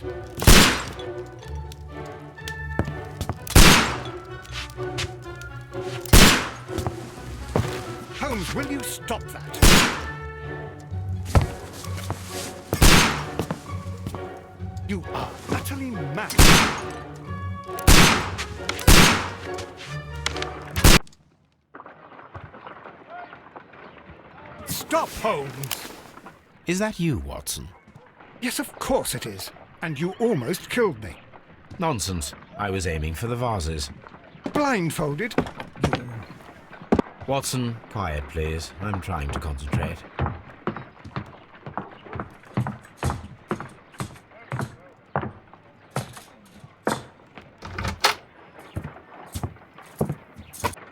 Holmes. Holmes, will you stop that? You are utterly mad. Stop, Holmes! Is that you, Watson? Yes, of course it is. And you almost killed me. Nonsense. I was aiming for the vases. Blindfolded? Watson, quiet, please. I'm trying to concentrate.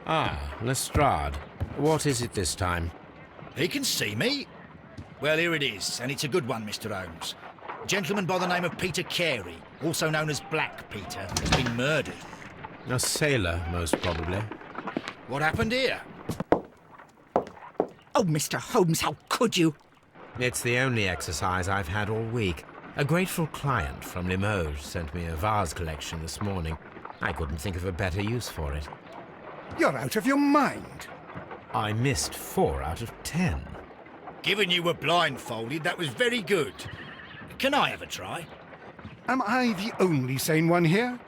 Ah, Lestrade. What is it this time? He can see me. Well, here it is, and it's a good one, Mr. Holmes. A gentleman by the name of Peter Carey, also known as Black Peter, has been murdered. A sailor, most probably. What happened here? Oh, Mr. Holmes, how could you? It's the only exercise I've had all week. A grateful client from Limoges sent me a vase collection this morning. I couldn't think of a better use for it. You're out of your mind. I missed 4 out of 10. Given you were blindfolded, that was very good. Can I have a try? Am I the only sane one here?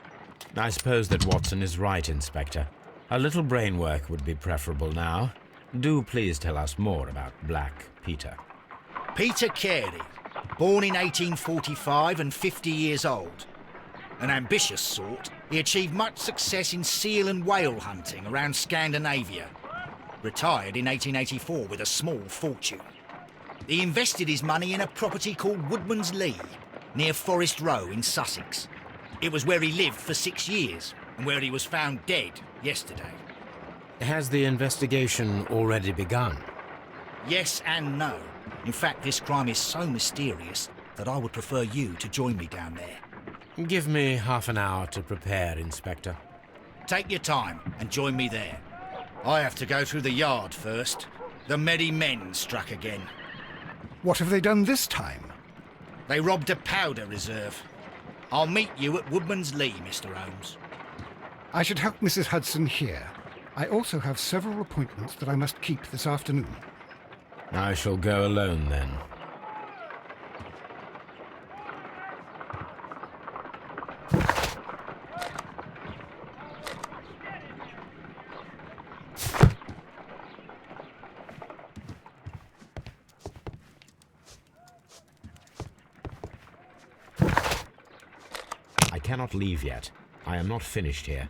I suppose that Watson is right, Inspector. A little brain work would be preferable now. Do please tell us more about Black Peter. Peter Carey, born in 1845 and 50 years old. An ambitious sort, he achieved much success in seal and whale hunting around Scandinavia. Retired in 1884 with a small fortune. He invested his money in a property called Woodman's Lee, near Forest Row in Sussex. It was where he lived for 6 years, and where he was found dead yesterday. Has the investigation already begun? Yes and no. In fact, this crime is so mysterious that I would prefer you to join me down there. Give me half an hour to prepare, Inspector. Take your time and join me there. I have to go through the yard first. The merry men struck again. What have they done this time? They robbed a powder reserve. I'll meet you at Woodman's Lee, Mr. Holmes. I should help Mrs. Hudson here. I also have several appointments that I must keep this afternoon. I shall go alone then. I cannot leave yet. I am not finished here.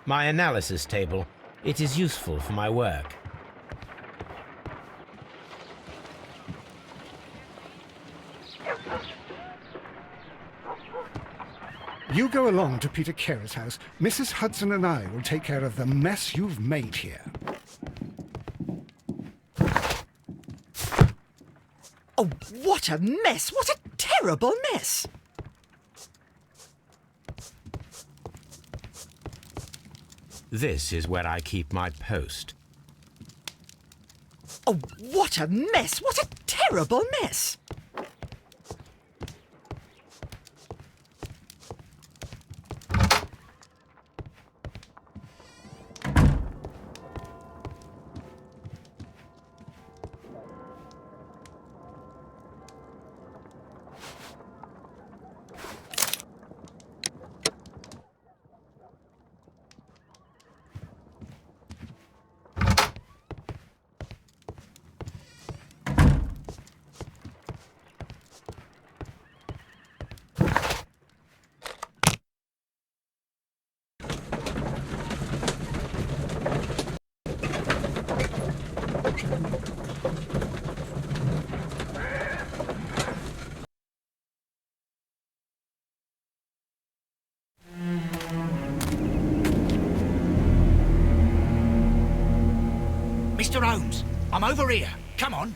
My analysis table. It is useful for my work. You go along to Peter Carey's house. Mrs. Hudson and I will take care of the mess you've made here. Oh, what a mess! What a terrible mess! This is where I keep my post. Oh, what a mess! What a terrible mess! Mr. Holmes, I'm over here. Come on.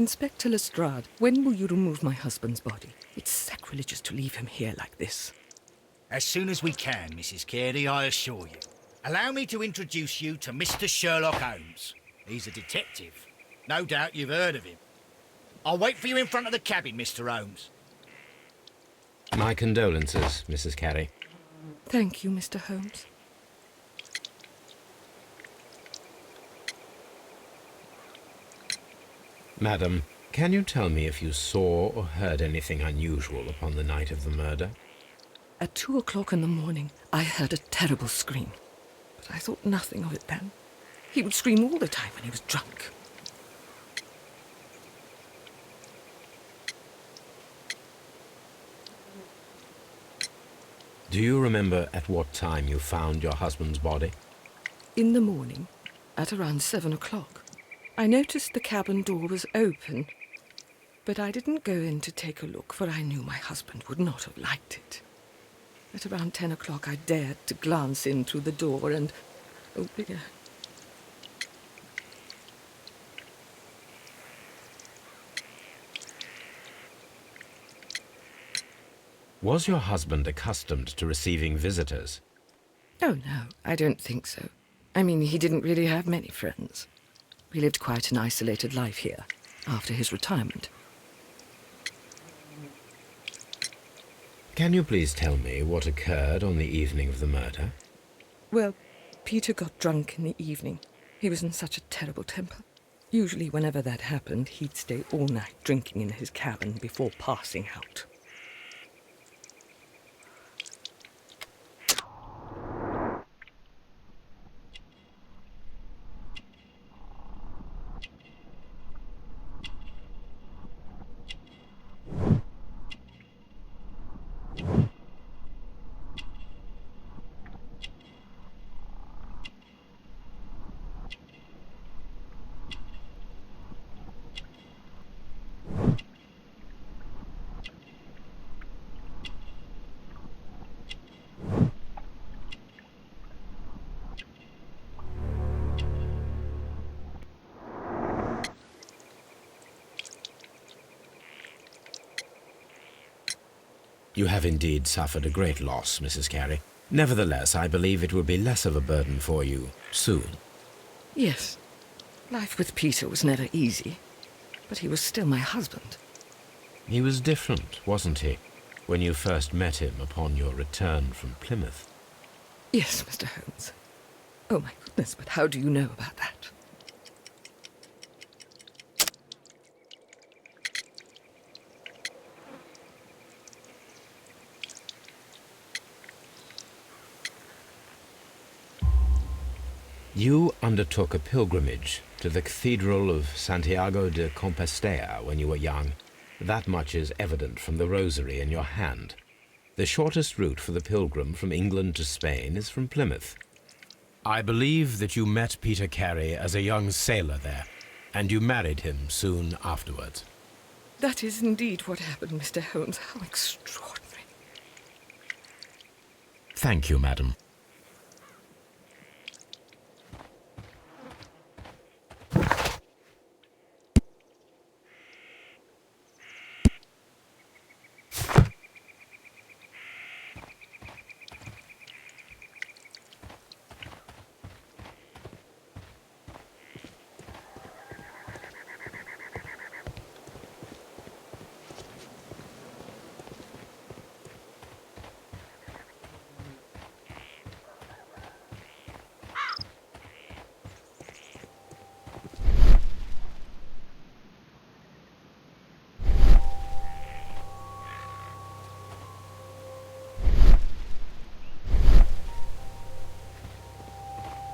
Inspector Lestrade, when will you remove my husband's body? It's sacrilegious to leave him here like this. As soon as we can, Mrs. Carey, I assure you. Allow me to introduce you to Mr. Sherlock Holmes. He's a detective. No doubt you've heard of him. I'll wait for you in front of the cabin, Mr. Holmes. My condolences, Mrs. Carey. Thank you, Mr. Holmes. Madam, can you tell me if you saw or heard anything unusual upon the night of the murder? At 2 o'clock in the morning, I heard a terrible scream. But I thought nothing of it then. He would scream all the time when he was drunk. Do you remember at what time you found your husband's body? In the morning, at around 7 o'clock, I noticed the cabin door was open. But I didn't go in to take a look, for I knew my husband would not have liked it. At around 10 o'clock, I dared to glance in through the door and... oh dear. Was your husband accustomed to receiving visitors? Oh, no, I don't think so. I mean, he didn't really have many friends. We lived quite an isolated life here, after his retirement. Can you please tell me what occurred on the evening of the murder? Well, Peter got drunk in the evening. He was in such a terrible temper. Usually, whenever that happened, he'd stay all night drinking in his cabin before passing out. You have indeed suffered a great loss, Mrs. Carey. Nevertheless, I believe it will be less of a burden for you soon. Yes, life with Peter was never easy, but he was still my husband. He was different, wasn't he, when you first met him upon your return from Plymouth? Yes, Mr. Holmes. Oh, my goodness, but how do you know about that? You undertook a pilgrimage to the Cathedral of Santiago de Compostela when you were young. That much is evident from the rosary in your hand. The shortest route for the pilgrim from England to Spain is from Plymouth. I believe that you met Peter Carey as a young sailor there, and you married him soon afterwards. That is indeed what happened, Mr. Holmes. How extraordinary. Thank you, madam.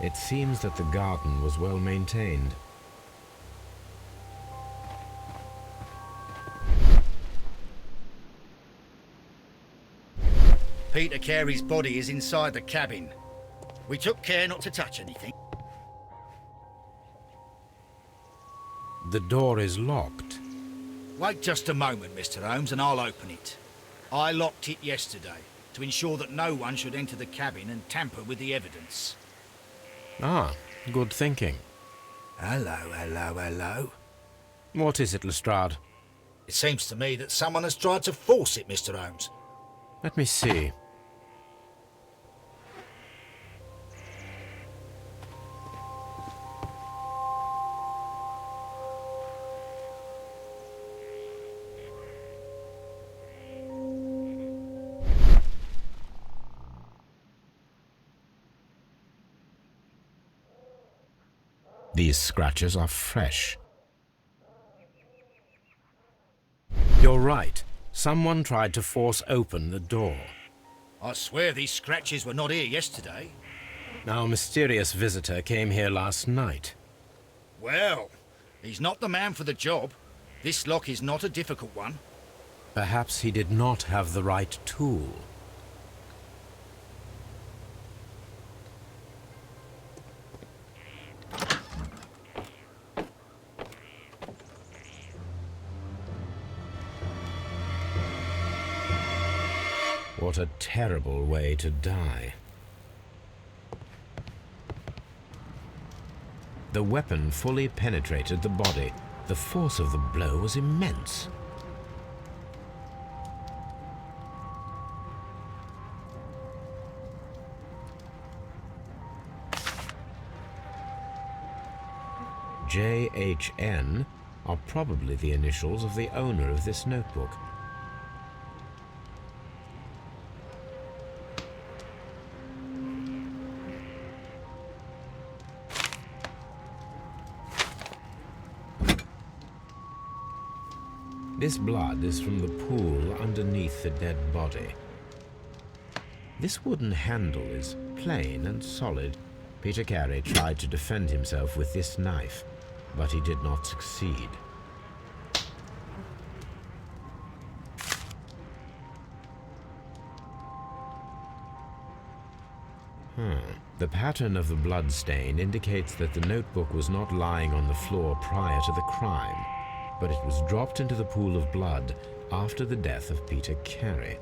It seems that the garden was well maintained. Peter Carey's body is inside the cabin. We took care not to touch anything. The door is locked. Wait just a moment, Mr. Holmes, and I'll open it. I locked it yesterday to ensure that no one should enter the cabin and tamper with the evidence. Ah, good thinking. Hello. What is it, Lestrade? It seems to me that someone has tried to force it, Mr. Holmes. Let me see. These scratches are fresh. You're right. Someone tried to force open the door. I swear these scratches were not here yesterday. Our mysterious visitor came here last night. Well, he's not the man for the job. This lock is not a difficult one. Perhaps he did not have the right tool. What a terrible way to die. The weapon fully penetrated the body. The force of the blow was immense. JHN are probably the initials of the owner of this notebook. This blood is from the pool underneath the dead body. This wooden handle is plain and solid. Peter Carey tried to defend himself with this knife, but he did not succeed. The pattern of the blood stain indicates that the notebook was not lying on the floor prior to the crime, but it was dropped into the pool of blood after the death of Peter Carey.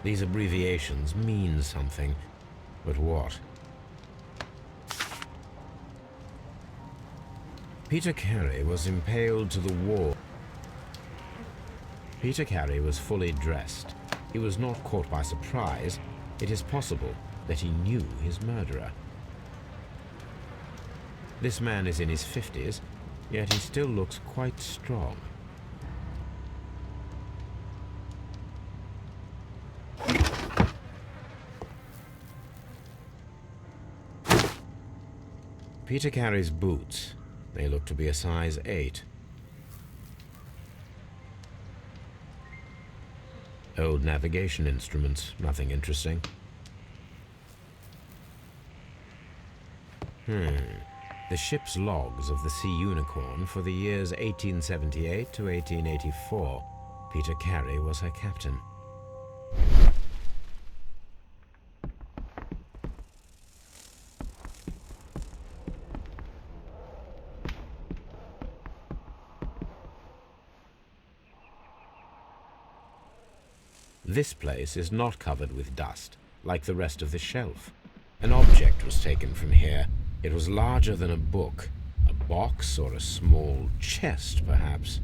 These abbreviations mean something, but what? Peter Carey was impaled to the wall. Peter Carey was fully dressed. He was not caught by surprise. It is possible that he knew his murderer. This man is in his 50s, yet he still looks quite strong. Peter Carey's boots. They look to be a size 8. Old navigation instruments, nothing interesting. The ship's logs of the Sea Unicorn for the years 1878 to 1884. Peter Carey was her captain. This place is not covered with dust, like the rest of the shelf. An object was taken from here. It was larger than a book, a box or a small chest, perhaps.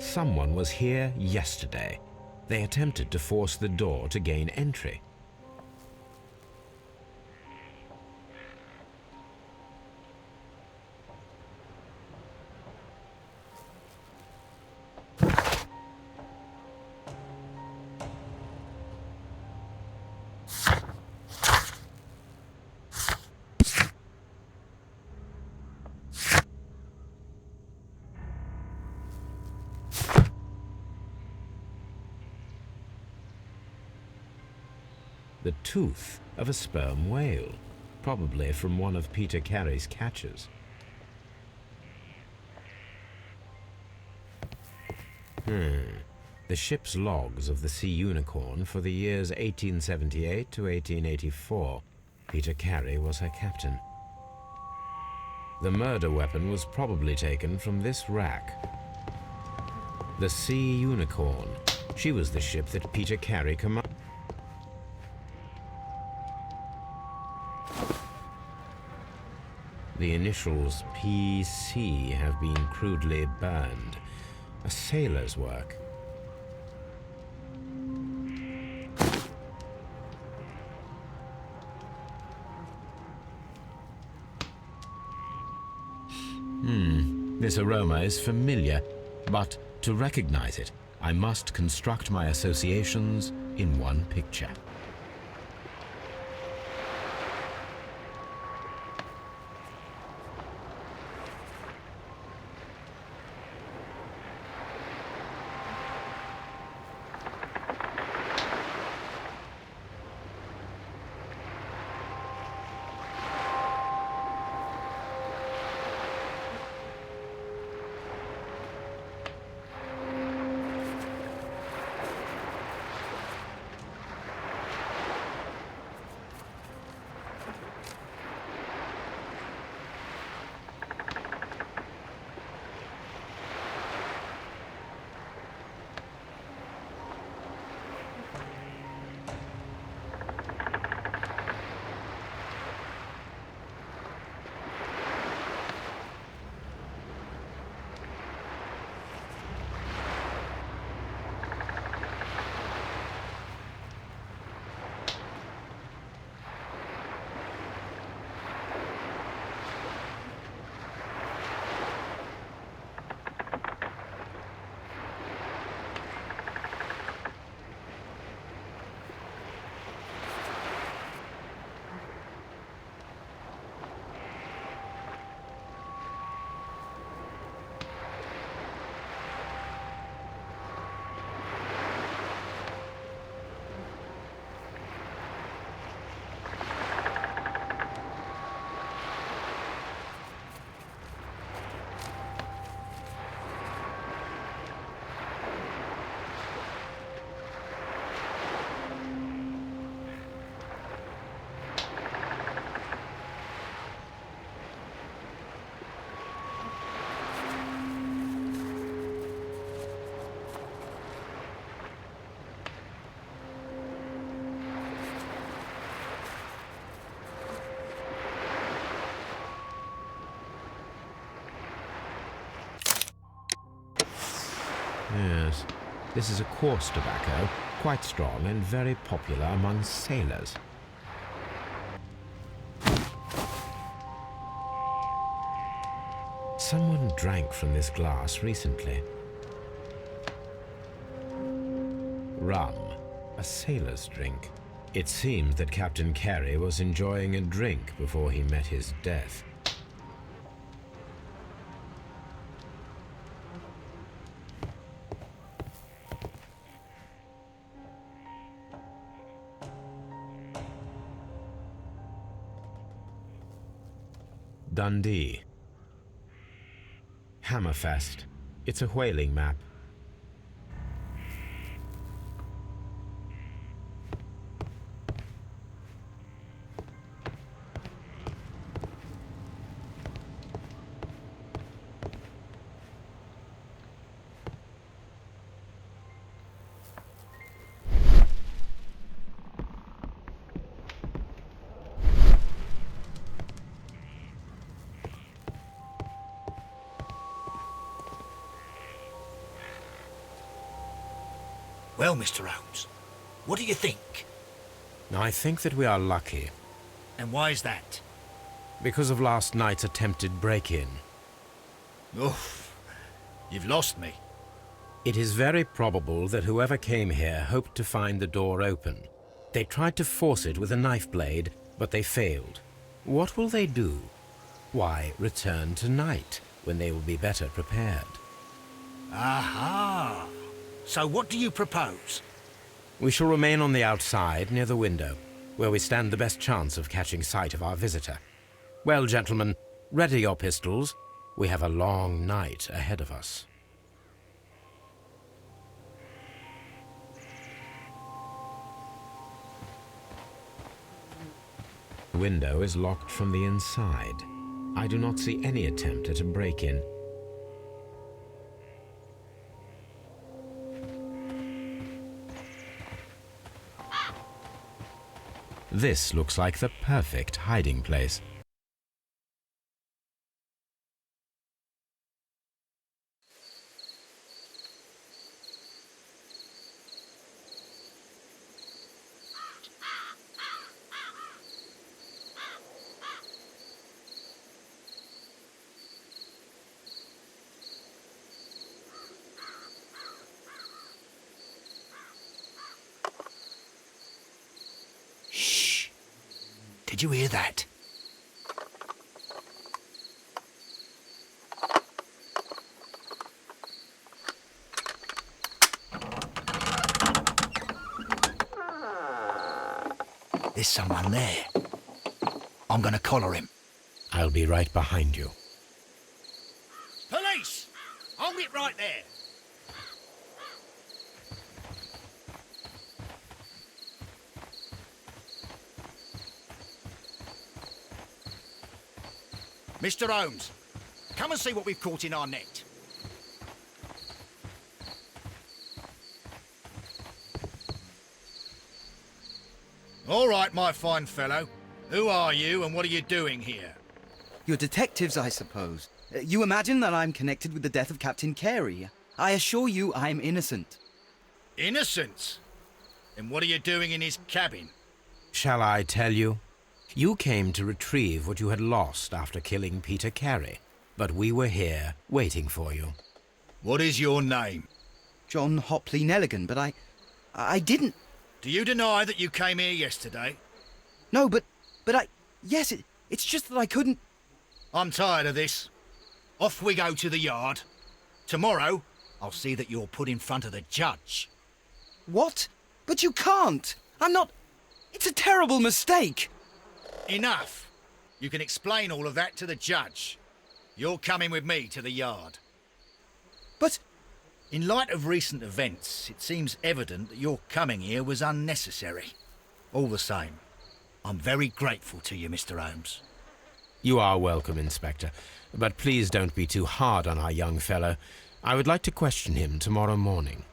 Someone was here yesterday. They attempted to force the door to gain entry. the tooth of a sperm whale, probably from one of Peter Carey's catches. The ship's logs of the Sea Unicorn for the years 1878 to 1884. Peter Carey was her captain. The murder weapon was probably taken from this rack. The Sea Unicorn. She was the ship that Peter Carey commanded. The initials PC have been crudely burned. A sailor's work. This aroma is familiar, but to recognize it, I must construct my associations in one picture. Yes, this is a coarse tobacco, quite strong and very popular among sailors. Someone drank from this glass recently. Rum, a sailor's drink. It seemed that Captain Carey was enjoying a drink before he met his death. Dundee. Hammerfest. It's a whaling map. Well, Mr. Holmes, what do you think? I think that we are lucky. And why is that? Because of last night's attempted break-in. Oof, you've lost me. It is very probable that whoever came here hoped to find the door open. They tried to force it with a knife blade, but they failed. What will they do? Why, return tonight, when they will be better prepared. Aha! So what do you propose? We shall remain on the outside, near the window. where we stand the best chance of catching sight of our visitor. Well, gentlemen, ready your pistols. We have a long night ahead of us. The window is locked from the inside. I do not see any attempt at a break-in. This looks like the perfect hiding place. Did you hear that? There's someone there. I'm gonna collar him. I'll be right behind you. Police! Hold it right there. Mr. Holmes, come and see what we've caught in our net. All right, my fine fellow. Who are you and what are you doing here? You're detectives, I suppose. You imagine that I'm connected with the death of Captain Carey. I assure you I'm innocent. Innocent? And what are you doing in his cabin? Shall I tell you? You came to retrieve what you had lost after killing Peter Carey, but we were here waiting for you. What is your name? John Hopley Nelligan, but I didn't... Do you deny that you came here yesterday? No, but yes, it's just that I couldn't... I'm tired of this. Off we go to the yard. Tomorrow, I'll see that you're put in front of the judge. What? But you can't! I'm not... It's a terrible mistake! Enough. You can explain all of that to the judge. You're coming with me to the yard. But... In light of recent events, it seems evident that your coming here was unnecessary. All the same, I'm very grateful to you, Mr. Holmes. You are welcome, Inspector, but please don't be too hard on our young fellow. I would like to question him tomorrow morning.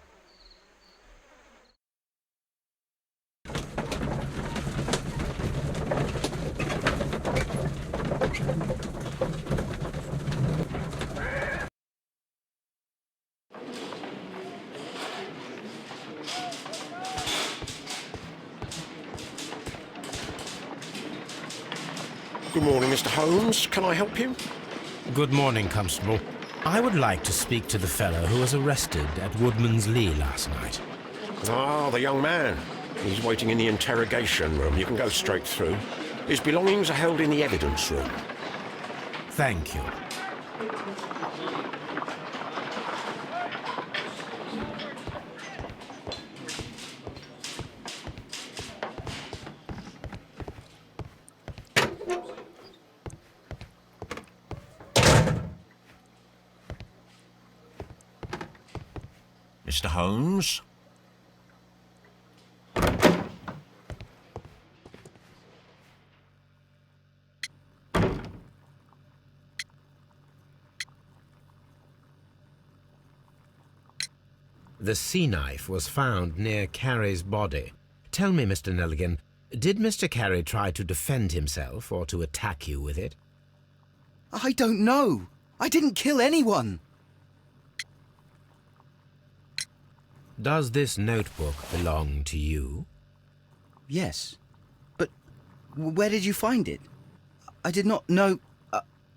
Good morning, Mr. Holmes. Can I help you? Good morning, Constable. I would like to speak to the fellow who was arrested at Woodman's Lee last night. Ah, the young man. He's waiting in the interrogation room. You can go straight through. His belongings are held in the evidence room. Thank you. Mr. Holmes? The sea knife was found near Carey's body. Tell me, Mr. Nelligan, did Mr. Carey try to defend himself or to attack you with it? I don't know. I didn't kill anyone. Does this notebook belong to you? Yes. But where did you find it? I did not know...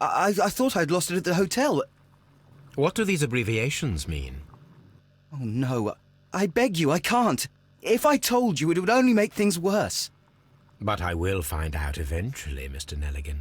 I thought I'd lost it at the hotel. What do these abbreviations mean? Oh, no. I beg you, I can't. If I told you, it would only make things worse. But I will find out eventually, Mr. Nelligan.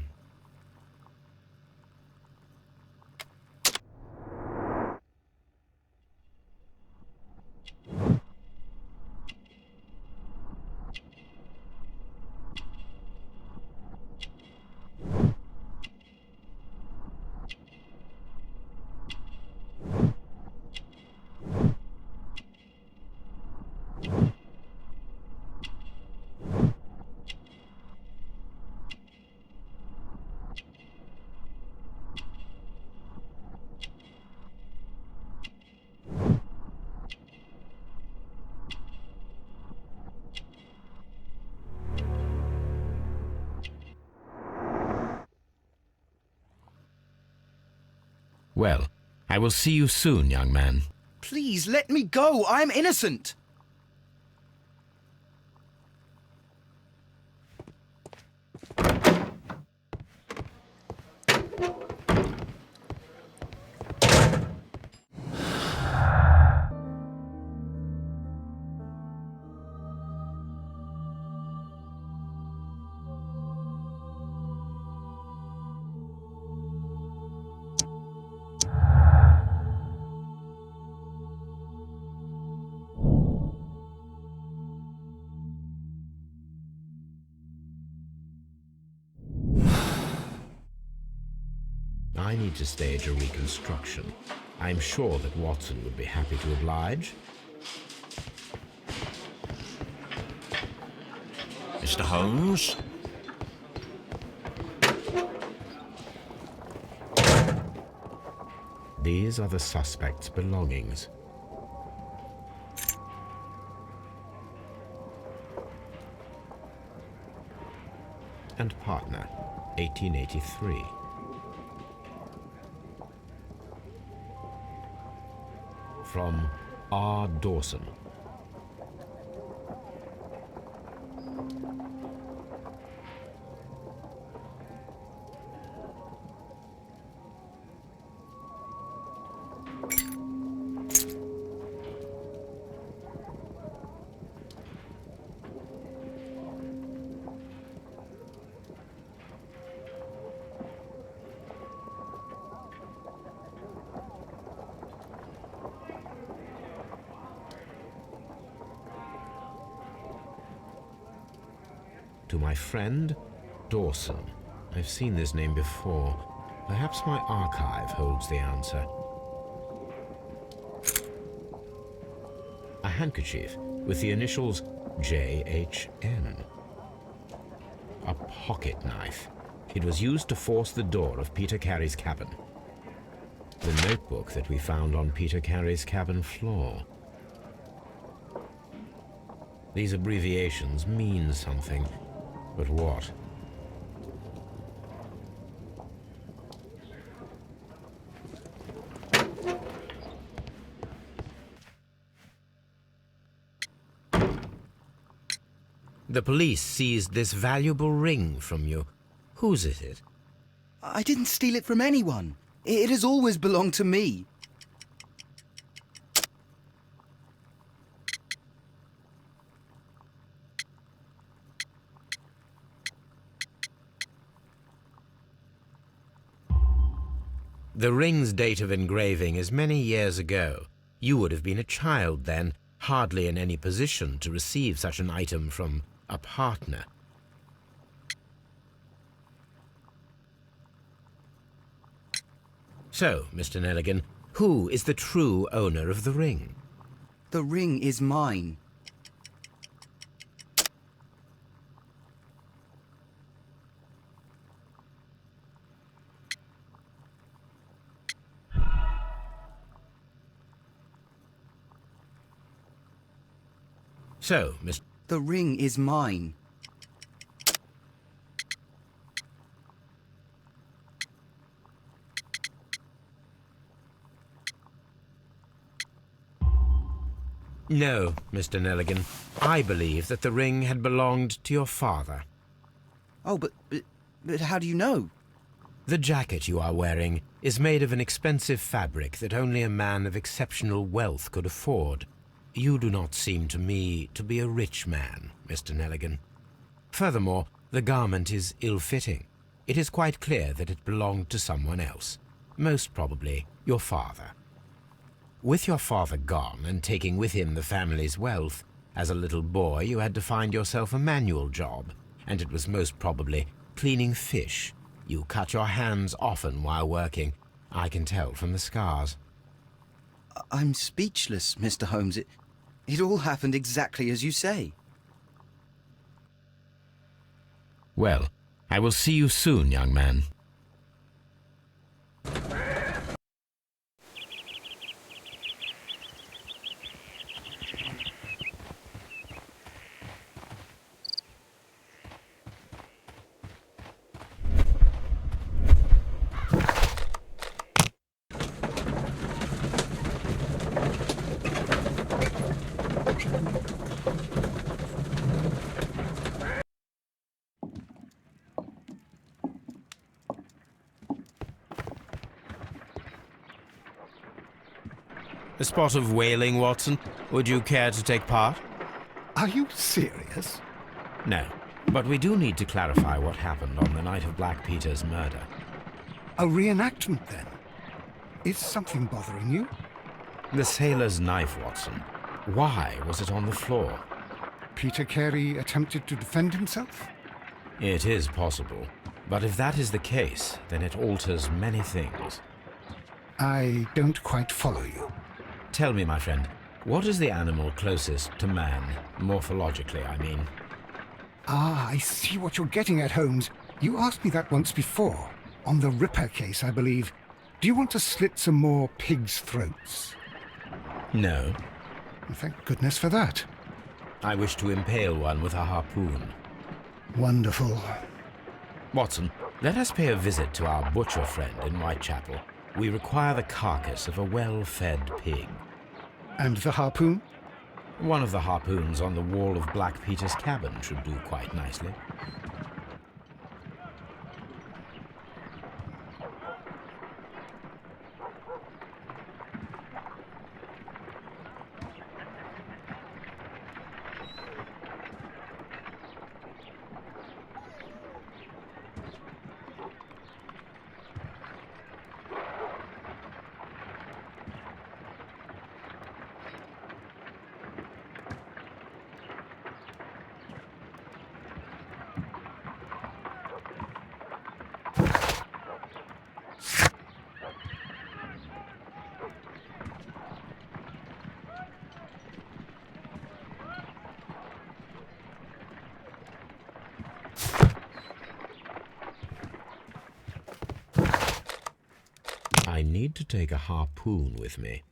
Well, I will see you soon, young man. Please, let me go. I am innocent. I need to stage a reconstruction. I'm sure that Watson would be happy to oblige. Mr. Holmes? These are the suspect's belongings. And partner, 1883. From R. Dawson. To my friend, Dawson. I've seen this name before. Perhaps my archive holds the answer. A handkerchief with the initials J.H.N. A pocket knife. It was used to force the door of Peter Carey's cabin. The notebook that we found on Peter Carey's cabin floor. These abbreviations mean something. But what? The police seized this valuable ring from you. Whose is it? I didn't steal it from anyone. It has always belonged to me. The ring's date of engraving is many years ago. You would have been a child then, hardly in any position to receive such an item from a partner. So, Mr. Nelligan, who is the true owner of the ring? The ring is mine. So, Mr. The ring is mine. No, Mr. Nelligan. I believe that the ring had belonged to your father. Oh, but how do you know? The jacket you are wearing is made of an expensive fabric that only a man of exceptional wealth could afford. You do not seem to me to be a rich man, Mr. Nelligan. Furthermore, the garment is ill-fitting. It is quite clear that it belonged to someone else, most probably your father. With your father gone and taking with him the family's wealth, as a little boy you had to find yourself a manual job, and it was most probably cleaning fish. You cut your hands often while working. I can tell from the scars. I'm speechless, Mr. Holmes. It all happened exactly as you say. Well, I will see you soon, young man. A spot of whaling, Watson. Would you care to take part? Are you serious? No, but we do need to clarify what happened on the night of Black Peter's murder. A reenactment, then? Is something bothering you? The sailor's knife, Watson. Why was it on the floor? Peter Carey attempted to defend himself? It is possible. But if that is the case, then it alters many things. I don't quite follow you. Tell me, my friend, what is the animal closest to man, morphologically, I mean? Ah, I see what you're getting at, Holmes. You asked me that once before. On the Ripper case, I believe. Do you want to slit some more pigs' throats? No. Thank goodness for that. I wish to impale one with a harpoon. Wonderful. Watson, let us pay a visit to our butcher friend in Whitechapel. We require the carcass of a well-fed pig. And the harpoon? One of the harpoons on the wall of Black Peter's cabin should do quite nicely. I need to take a harpoon with me.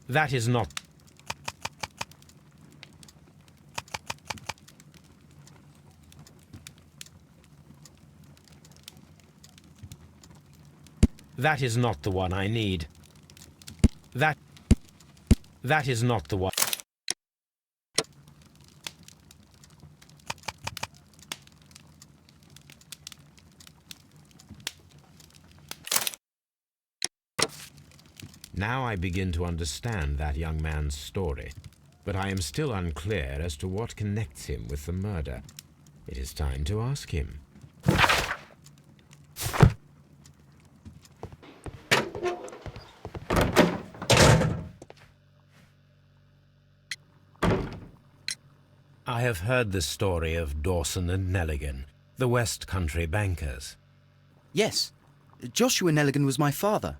That is not... That is not the one I need. That is not the one. Now I begin to understand that young man's story. but I am still unclear as to what connects him with the murder. It is time to ask him. I have heard the story of Dawson and Nelligan, the West Country bankers. Yes, Joshua Nelligan was my father.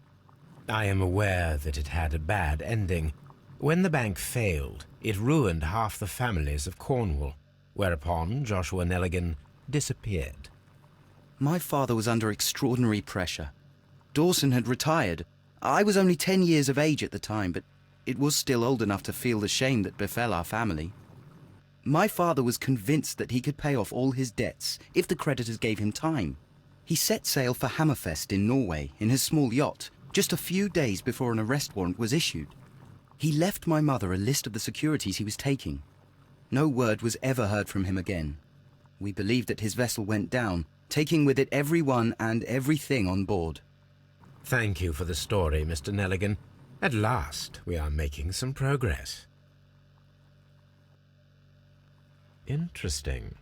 I am aware that it had a bad ending. When the bank failed, it ruined half the families of Cornwall, whereupon Joshua Nelligan disappeared. My father was under extraordinary pressure. Dawson had retired. I was only 10 years of age at the time, but it was still old enough to feel the shame that befell our family. My father was convinced that he could pay off all his debts if the creditors gave him time. He set sail for Hammerfest in Norway in his small yacht just a few days before an arrest warrant was issued. He left my mother a list of the securities he was taking. No word was ever heard from him again. We believe that his vessel went down, taking with it everyone and everything on board. Thank you for the story, Mr. Nelligan. At last, we are making some progress. Interesting.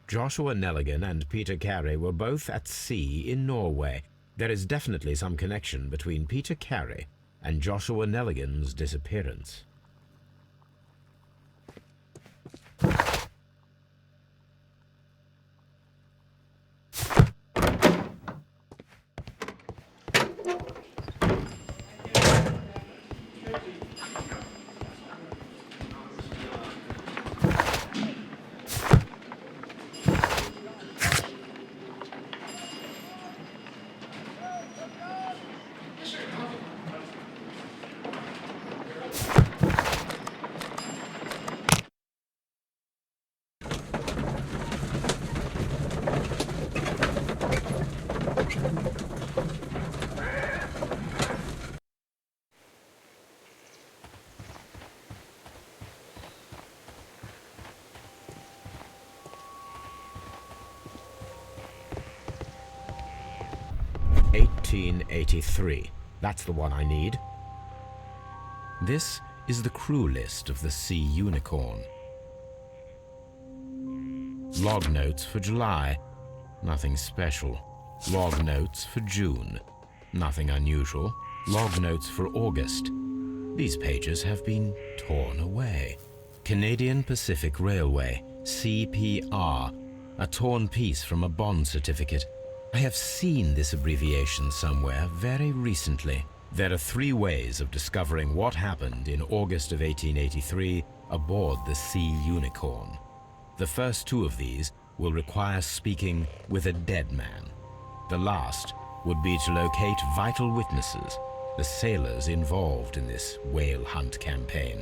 Joshua Nelligan and Peter Carey were both at sea in Norway. There is definitely some connection between Peter Carey and Joshua Nelligan's disappearance. '83. That's the one I need. This is the crew list of the Sea Unicorn. Log notes for July. Nothing special. Log notes for June. Nothing unusual. Log notes for August. These pages have been torn away. Canadian Pacific Railway, CPR. A torn piece from a bond certificate. I have seen this abbreviation somewhere very recently. There are 3 ways of discovering what happened in August of 1883 aboard the Sea Unicorn. The first 2 of these will require speaking with a dead man. The last would be to locate vital witnesses, the sailors involved in this whale hunt campaign.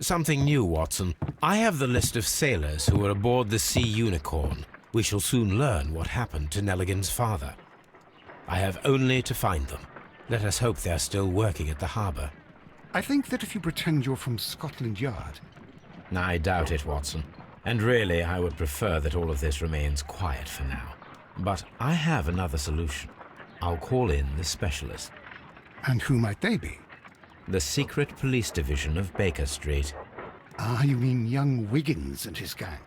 Something new, Watson. I have the list of sailors who were aboard the Sea Unicorn. We shall soon learn what happened to Nelligan's father. I have only to find them. Let us hope they are still working at the harbour. I think that if you pretend you're from Scotland Yard... I doubt it, Watson. And really, I would prefer that all of this remains quiet for now. But I have another solution. I'll call in the specialist. And who might they be? The secret police division of Baker Street. Ah, you mean young Wiggins and his gang?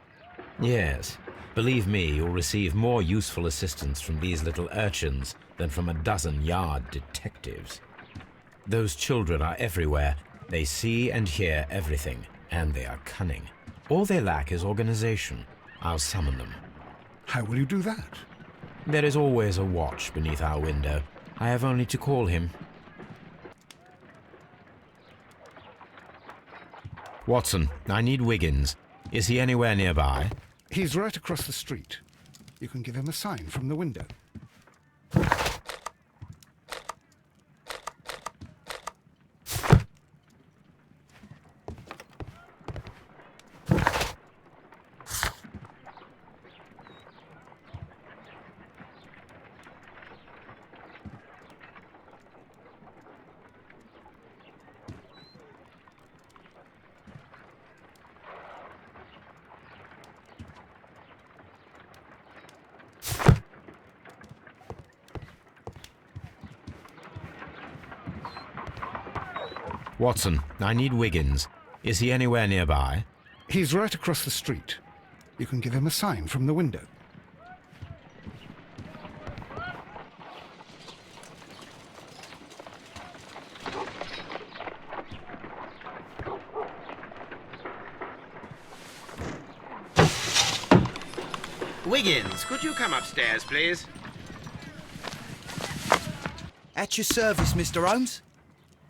Yes. Believe me, you'll receive more useful assistance from these little urchins than from a dozen yard detectives. Those children are everywhere. They see and hear everything, and they are cunning. All they lack is organization. I'll summon them. How will you do that? There is always a watch beneath our window. I have only to call him. Watson, I need Wiggins. Is he anywhere nearby? He's right across the street. You can give him a sign from the window. Watson, I need Wiggins. Is he anywhere nearby? He's right across the street. You can give him a sign from the window. Wiggins, could you come upstairs, please? At your service, Mr. Holmes.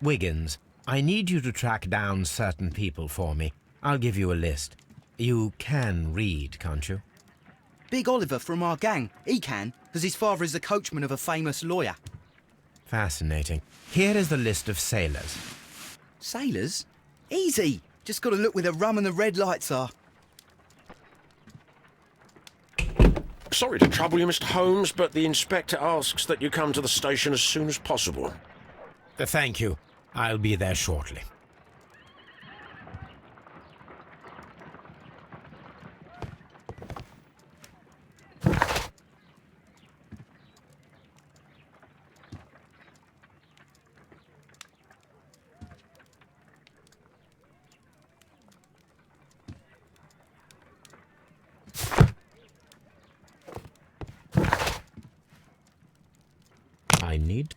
Wiggins, I need you to track down certain people for me. I'll give you a list. You can read, can't you? Big Oliver from our gang. He can, because his father is the coachman of a famous lawyer. Fascinating. Here is the list of sailors. Sailors? Easy. Just got to look where the rum and the red lights are. Sorry to trouble you, Mr. Holmes, but the inspector asks that you come to the station as soon as possible. Thank you. I'll be there shortly. I need...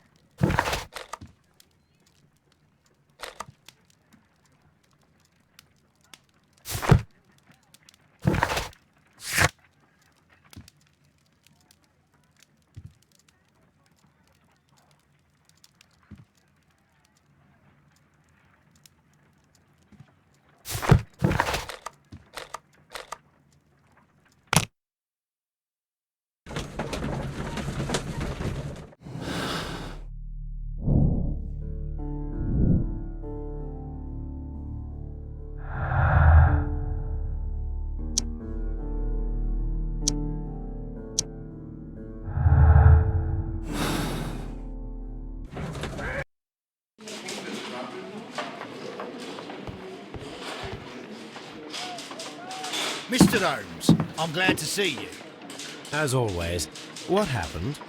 Mr. Holmes, I'm glad to see you. As always, what happened?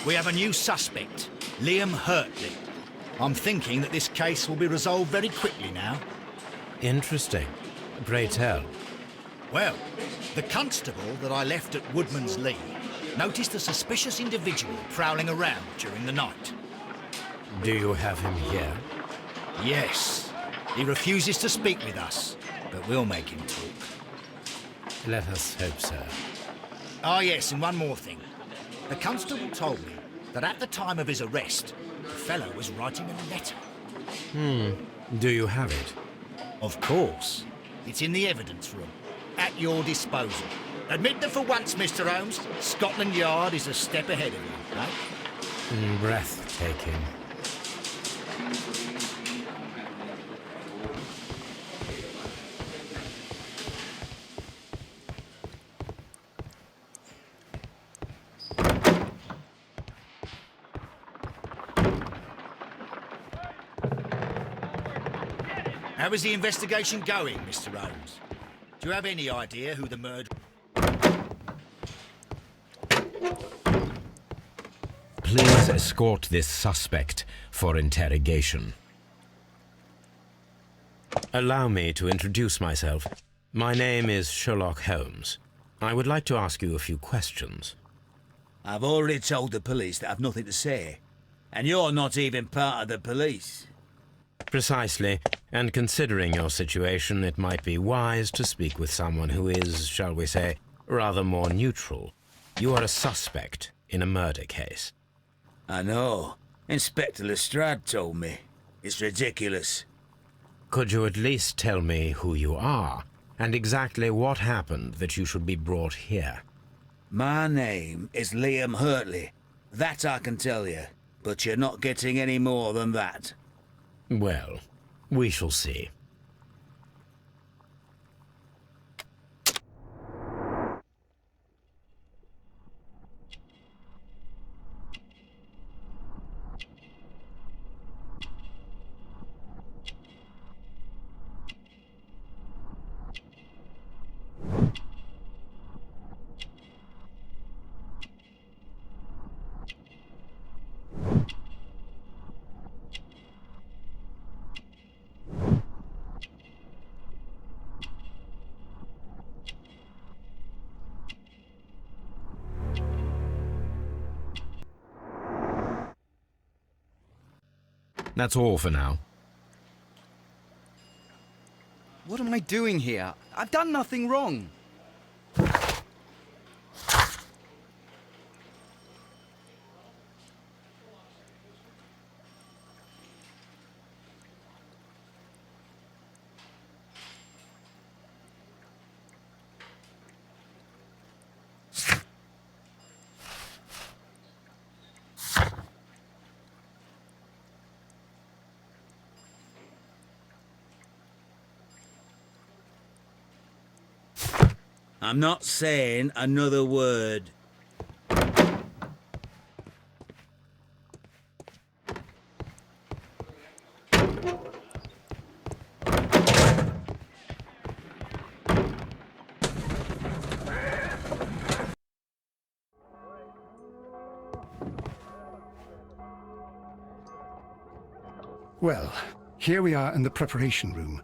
We have a new suspect, Liam Hurtley. I'm thinking that this case will be resolved very quickly now. Interesting. Pray tell. Well, the constable that I left at Woodman's Lee noticed a suspicious individual prowling around during the night. Do you have him here? Yes, he refuses to speak with us, but we'll make him talk. Let us hope so. Ah, yes, and one more thing. The constable told me that at the time of his arrest, the fellow was writing a letter. Do you have it? Of course. It's in the evidence room, at your disposal. Admit that for once, Mr. Holmes, Scotland Yard is a step ahead of you, right? Breathtaking. How is the investigation going, Mr. Holmes? Do you have any idea who the murderer... Please escort this suspect for interrogation. Allow me to introduce myself. My name is Sherlock Holmes. I would like to ask you a few questions. I've already told the police that I've nothing to say. And you're not even part of the police. Precisely, and considering your situation, it might be wise to speak with someone who is, shall we say, rather more neutral. You are a suspect in a murder case. I know. Inspector Lestrade told me. It's ridiculous. Could you at least tell me who you are, and exactly what happened that you should be brought here? My name is Liam Hurtley. That I can tell you, but you're not getting any more than that. Well, we shall see. That's all for now. What am I doing here? I've done nothing wrong. I'm not saying another word. Well, here we are in the preparation room.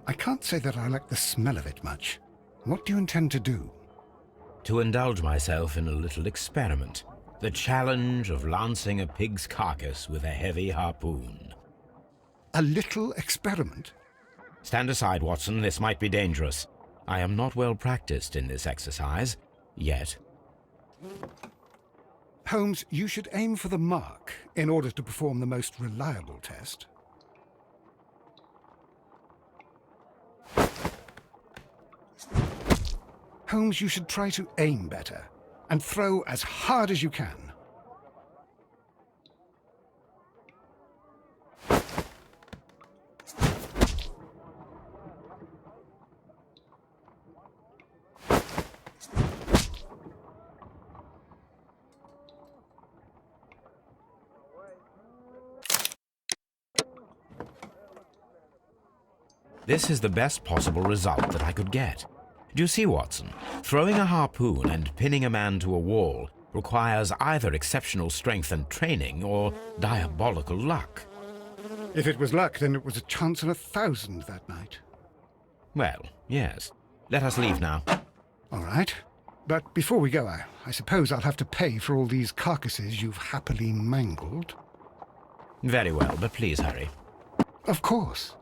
I can't say that I like the smell of it much. What do you intend to do? To indulge myself in a little experiment. The challenge of lancing a pig's carcass with a heavy harpoon. A little experiment? Stand aside, Watson. This might be dangerous. I am not well practiced in this exercise. Yet. Holmes, you should aim for the mark in order to perform the most reliable test. Holmes, you should try to aim better and throw as hard as you can. This is the best possible result that I could get. Do you see, Watson? Throwing a harpoon and pinning a man to a wall requires either exceptional strength and training or diabolical luck. If it was luck, then it was a chance in 1,000 that night. Well, yes. Let us leave now. All right. But before we go, I suppose I'll have to pay for all these carcasses you've happily mangled. Very well, but please hurry. Of course.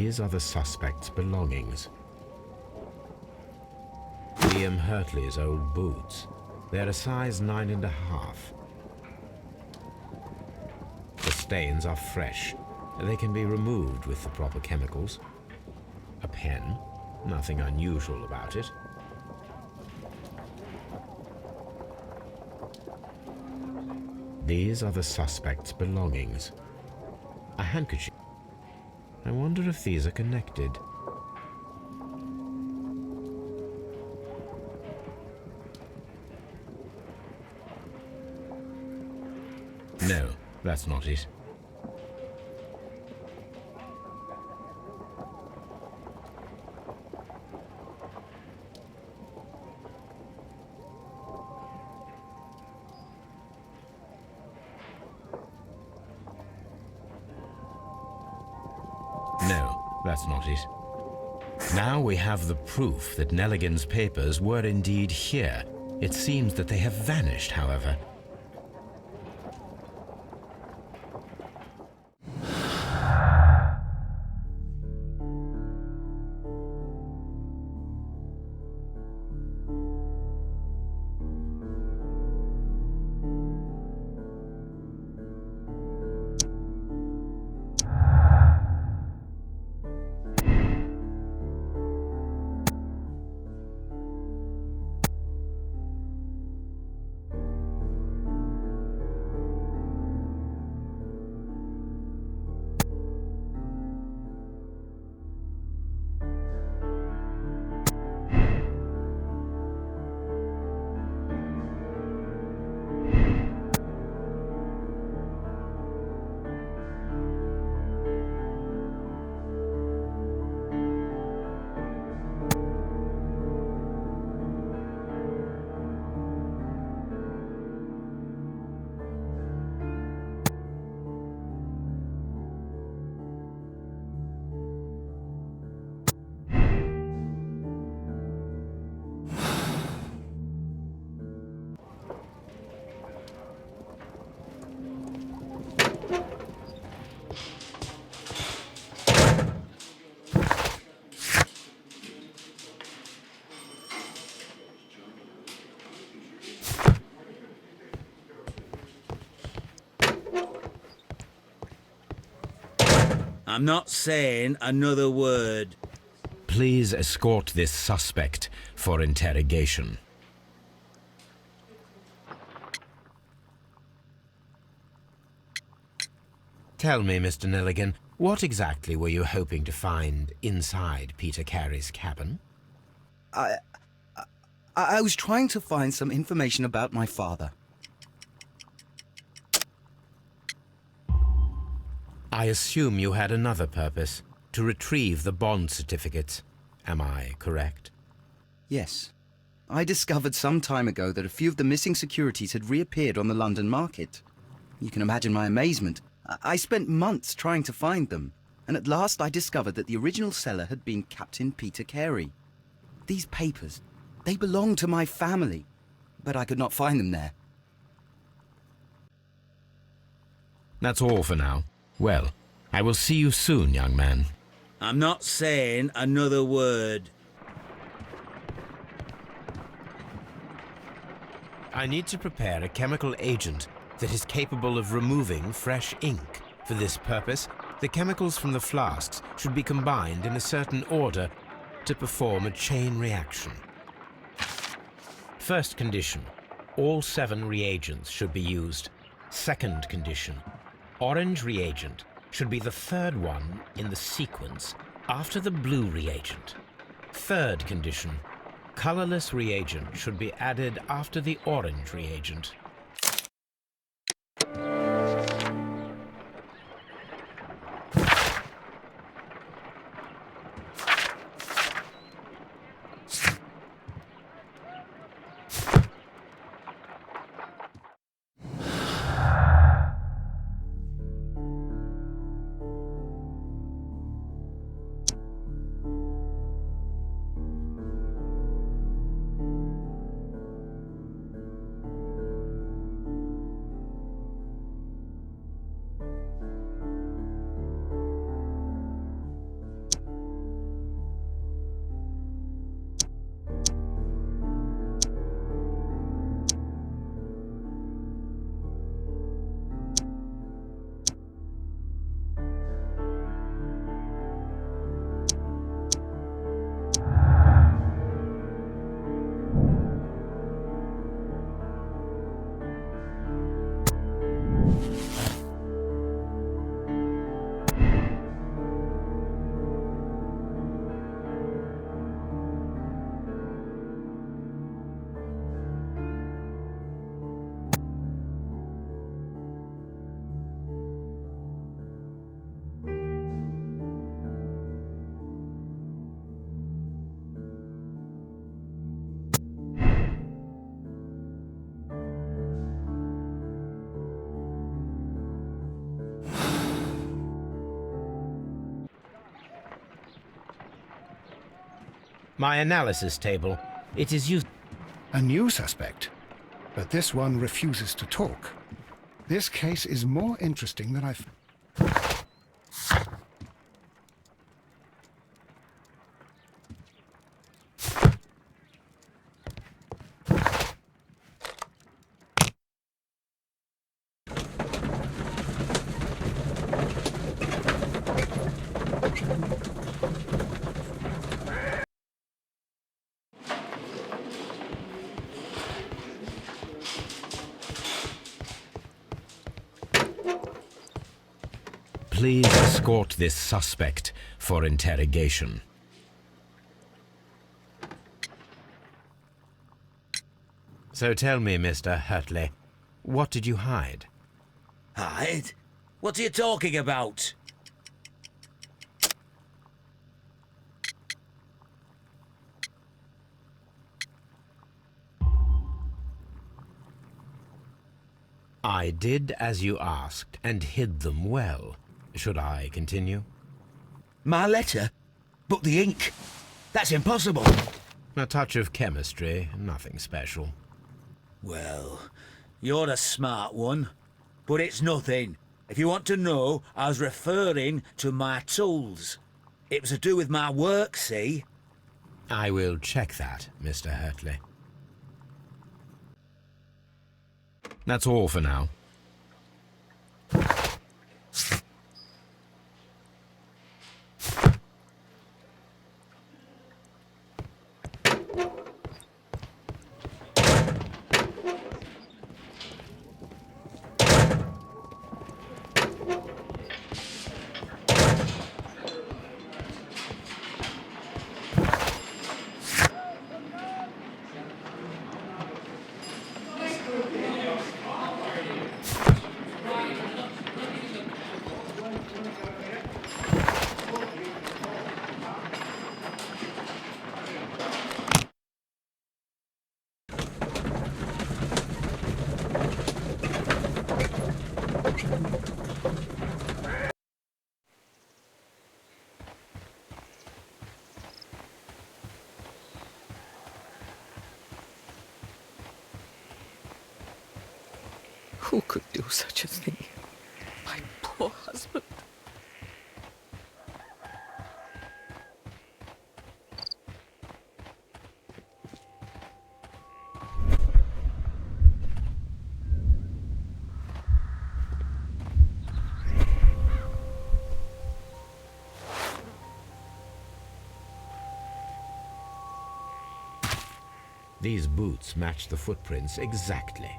These are the suspect's belongings. Liam Hurtley's old boots. They're a size 9.5. The stains are fresh. They can be removed with the proper chemicals. A pen. Nothing unusual about it. These are the suspect's belongings. A handkerchief. I wonder if these are connected. No, that's not it. No, that's not it. Now we have the proof that Nelligan's papers were indeed here. It seems that they have vanished, however. I'm not saying another word. Please escort this suspect for interrogation. Tell me, Mr. Nelligan, what exactly were you hoping to find inside Peter Carey's cabin? I was trying to find some information about my father. I assume you had another purpose, to retrieve the bond certificates. Am I correct? Yes. I discovered some time ago that a few of the missing securities had reappeared on the London market. You can imagine my amazement. I spent months trying to find them, and at last I discovered that the original seller had been Captain Peter Carey. These papers, they belong to my family, but I could not find them there. That's all for now. Well, I will see you soon, young man. I'm not saying another word. I need to prepare a chemical agent that is capable of removing fresh ink. For this purpose, the chemicals from the flasks should be combined in a certain order to perform a chain reaction. First condition, all 7 reagents should be used. Second condition, orange reagent should be the third one in the sequence after the blue reagent. Third condition, colorless reagent should be added after the orange reagent. My analysis table. It is used... A new suspect, but this one refuses to talk. This case is more interesting than I've... Please escort this suspect for interrogation. So tell me, Mr. Hurtley, what did you hide? Hide? What are you talking about? I did as you asked and hid them well. Should I continue? My letter? But the ink? That's impossible. A touch of chemistry, nothing special. Well, you're a smart one. But it's nothing. If you want to know, I was referring to my tools. It was to do with my work, see? I will check that, Mr. Hurtley. That's all for now. Who could do such a thing? My poor husband. These boots match the footprints exactly.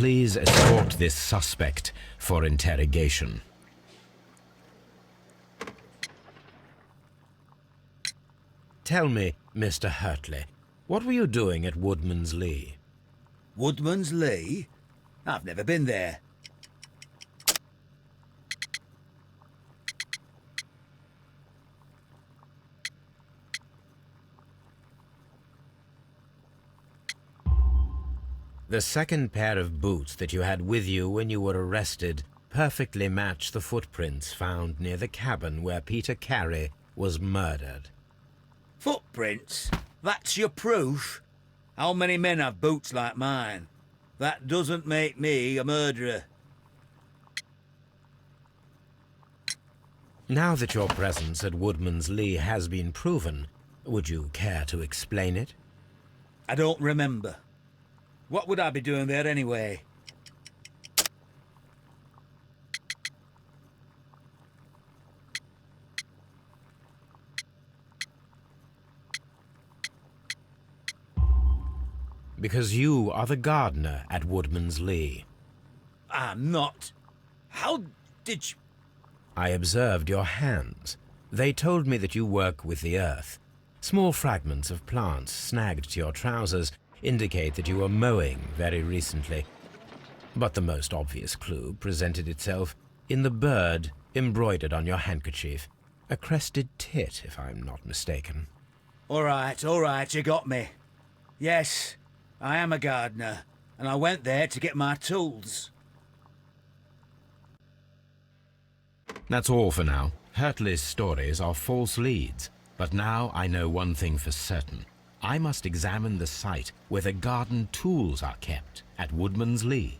Please escort this suspect for interrogation. Tell me, Mr. Hurtley, what were you doing at Woodman's Lee? Woodman's Lee? I've never been there. The second pair of boots that you had with you when you were arrested perfectly match the footprints found near the cabin where Peter Carey was murdered. Footprints? That's your proof? How many men have boots like mine? That doesn't make me a murderer. Now that your presence at Woodman's Lee has been proven, would you care to explain it? I don't remember. What would I be doing there anyway? Because you are the gardener at Woodman's Lee. I'm not. How did you... I observed your hands. They told me that you work with the earth. Small fragments of plants snagged to your trousers indicate that you were mowing very recently. But the most obvious clue presented itself in the bird embroidered on your handkerchief. A crested tit, if I'm not mistaken. All right, you got me. Yes, I am a gardener, and I went there to get my tools. That's all for now. Hurtley's stories are false leads, but now I know one thing for certain. I must examine the site where the garden tools are kept at Woodman's Lee.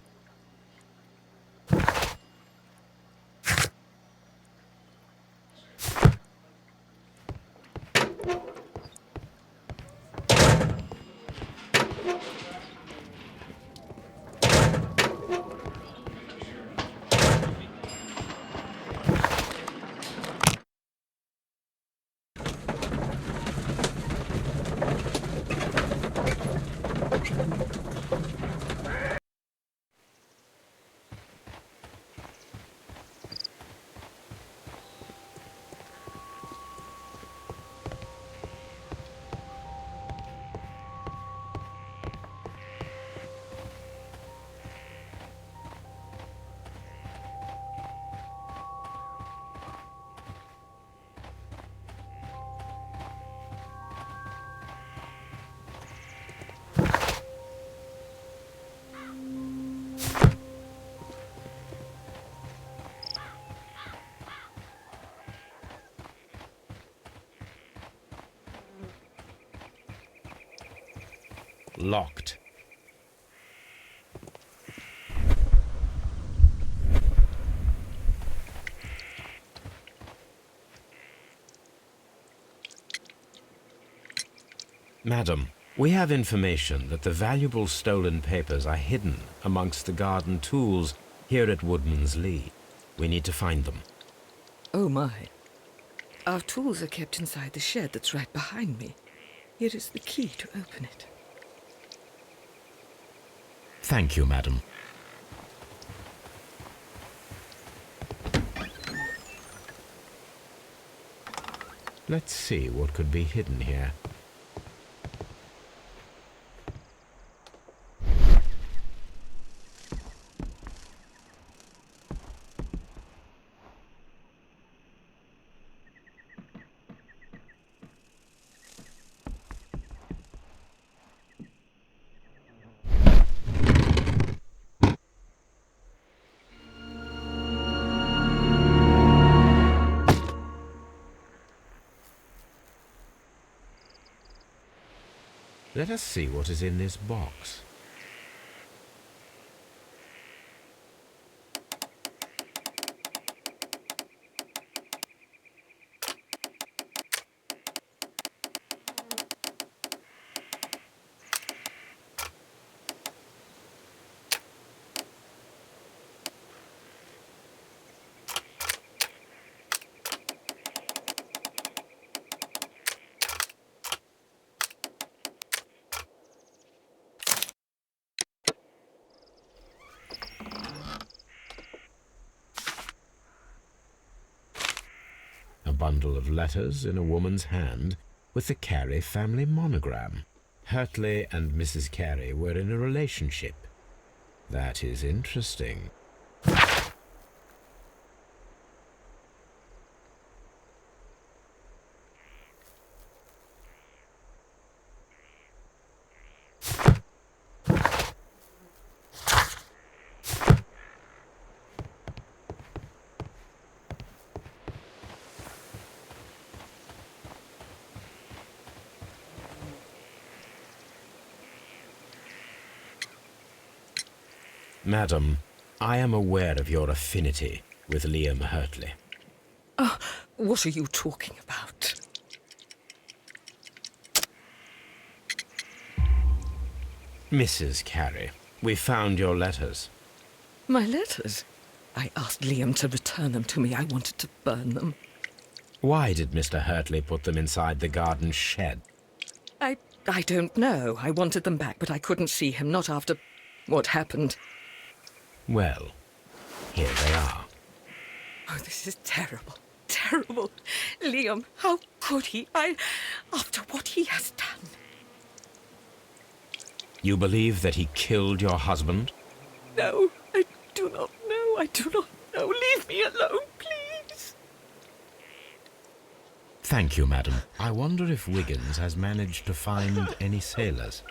Locked. Madam, we have information that the valuable stolen papers are hidden amongst the garden tools here at Woodman's Lee. We need to find them. Oh my. Our tools are kept inside the shed that's right behind me. Here is the key to open it. Thank you, madam. Let's see what could be hidden here. Let us see what is in this box. A bundle of letters in a woman's hand with the Carey family monogram. Hurtley and Mrs. Carey were in a relationship. That is interesting. Madam, I am aware of your affinity with Liam Hurtley. Oh, what are you talking about? Mrs. Carey, we found your letters. My letters? I asked Liam to return them to me. I wanted to burn them. Why did Mr. Hurtley put them inside the garden shed? I don't know. I wanted them back, but I couldn't see him, not after what happened. Well, here they are. Oh, this is terrible. Terrible. Liam, how could he? After what he has done. You believe that he killed your husband? No, I do not know. I do not know. Leave me alone, please. Thank you, madam. I wonder if Wiggins has managed to find any sailors.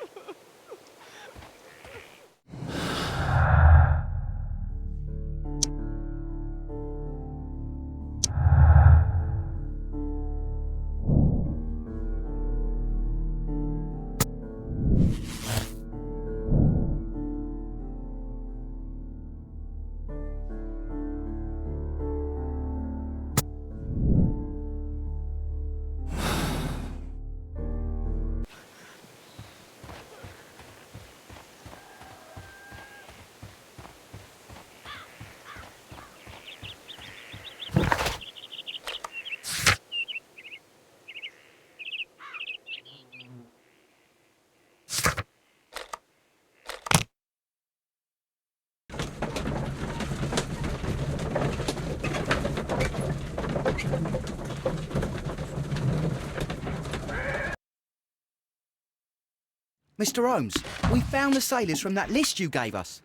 Mr. Holmes, we found the sailors from that list you gave us.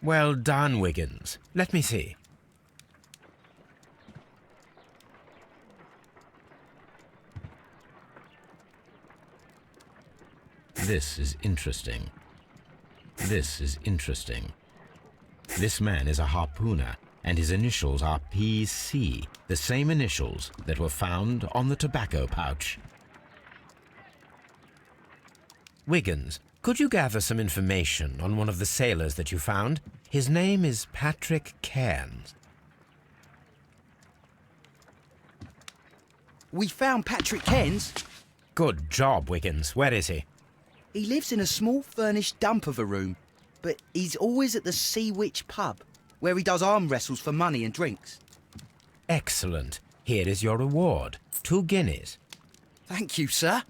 Well done, Wiggins. Let me see. This is interesting. This is interesting. This man is a harpooner, and his initials are PC, the same initials that were found on the tobacco pouch. Wiggins, could you gather some information on one of the sailors that you found? His name is Patrick Cairns. We found Patrick Cairns. Good job, Wiggins. Where is he? He lives in a small furnished dump of a room, but he's always at the Sea Witch pub, where he does arm wrestles for money and drinks. Excellent. Here is your reward. 2 guineas. Thank you, sir.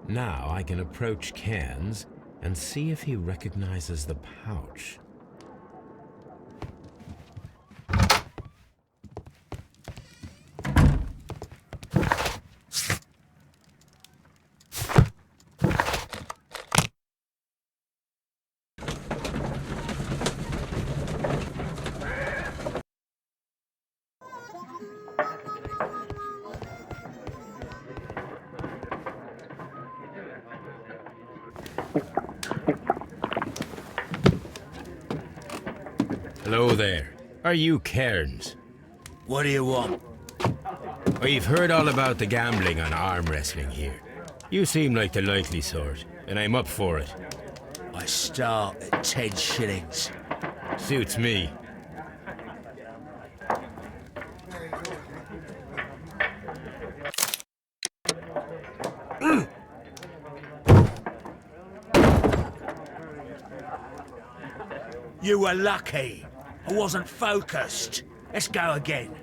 Now I can approach Cairns and see if he recognizes the pouch. Hello there. Are you Cairns? What do you want? I've heard all about the gambling on arm wrestling here. You seem like the likely sort, and I'm up for it. I start at 10 shillings. Suits me. You were lucky. I wasn't focused. Let's go again.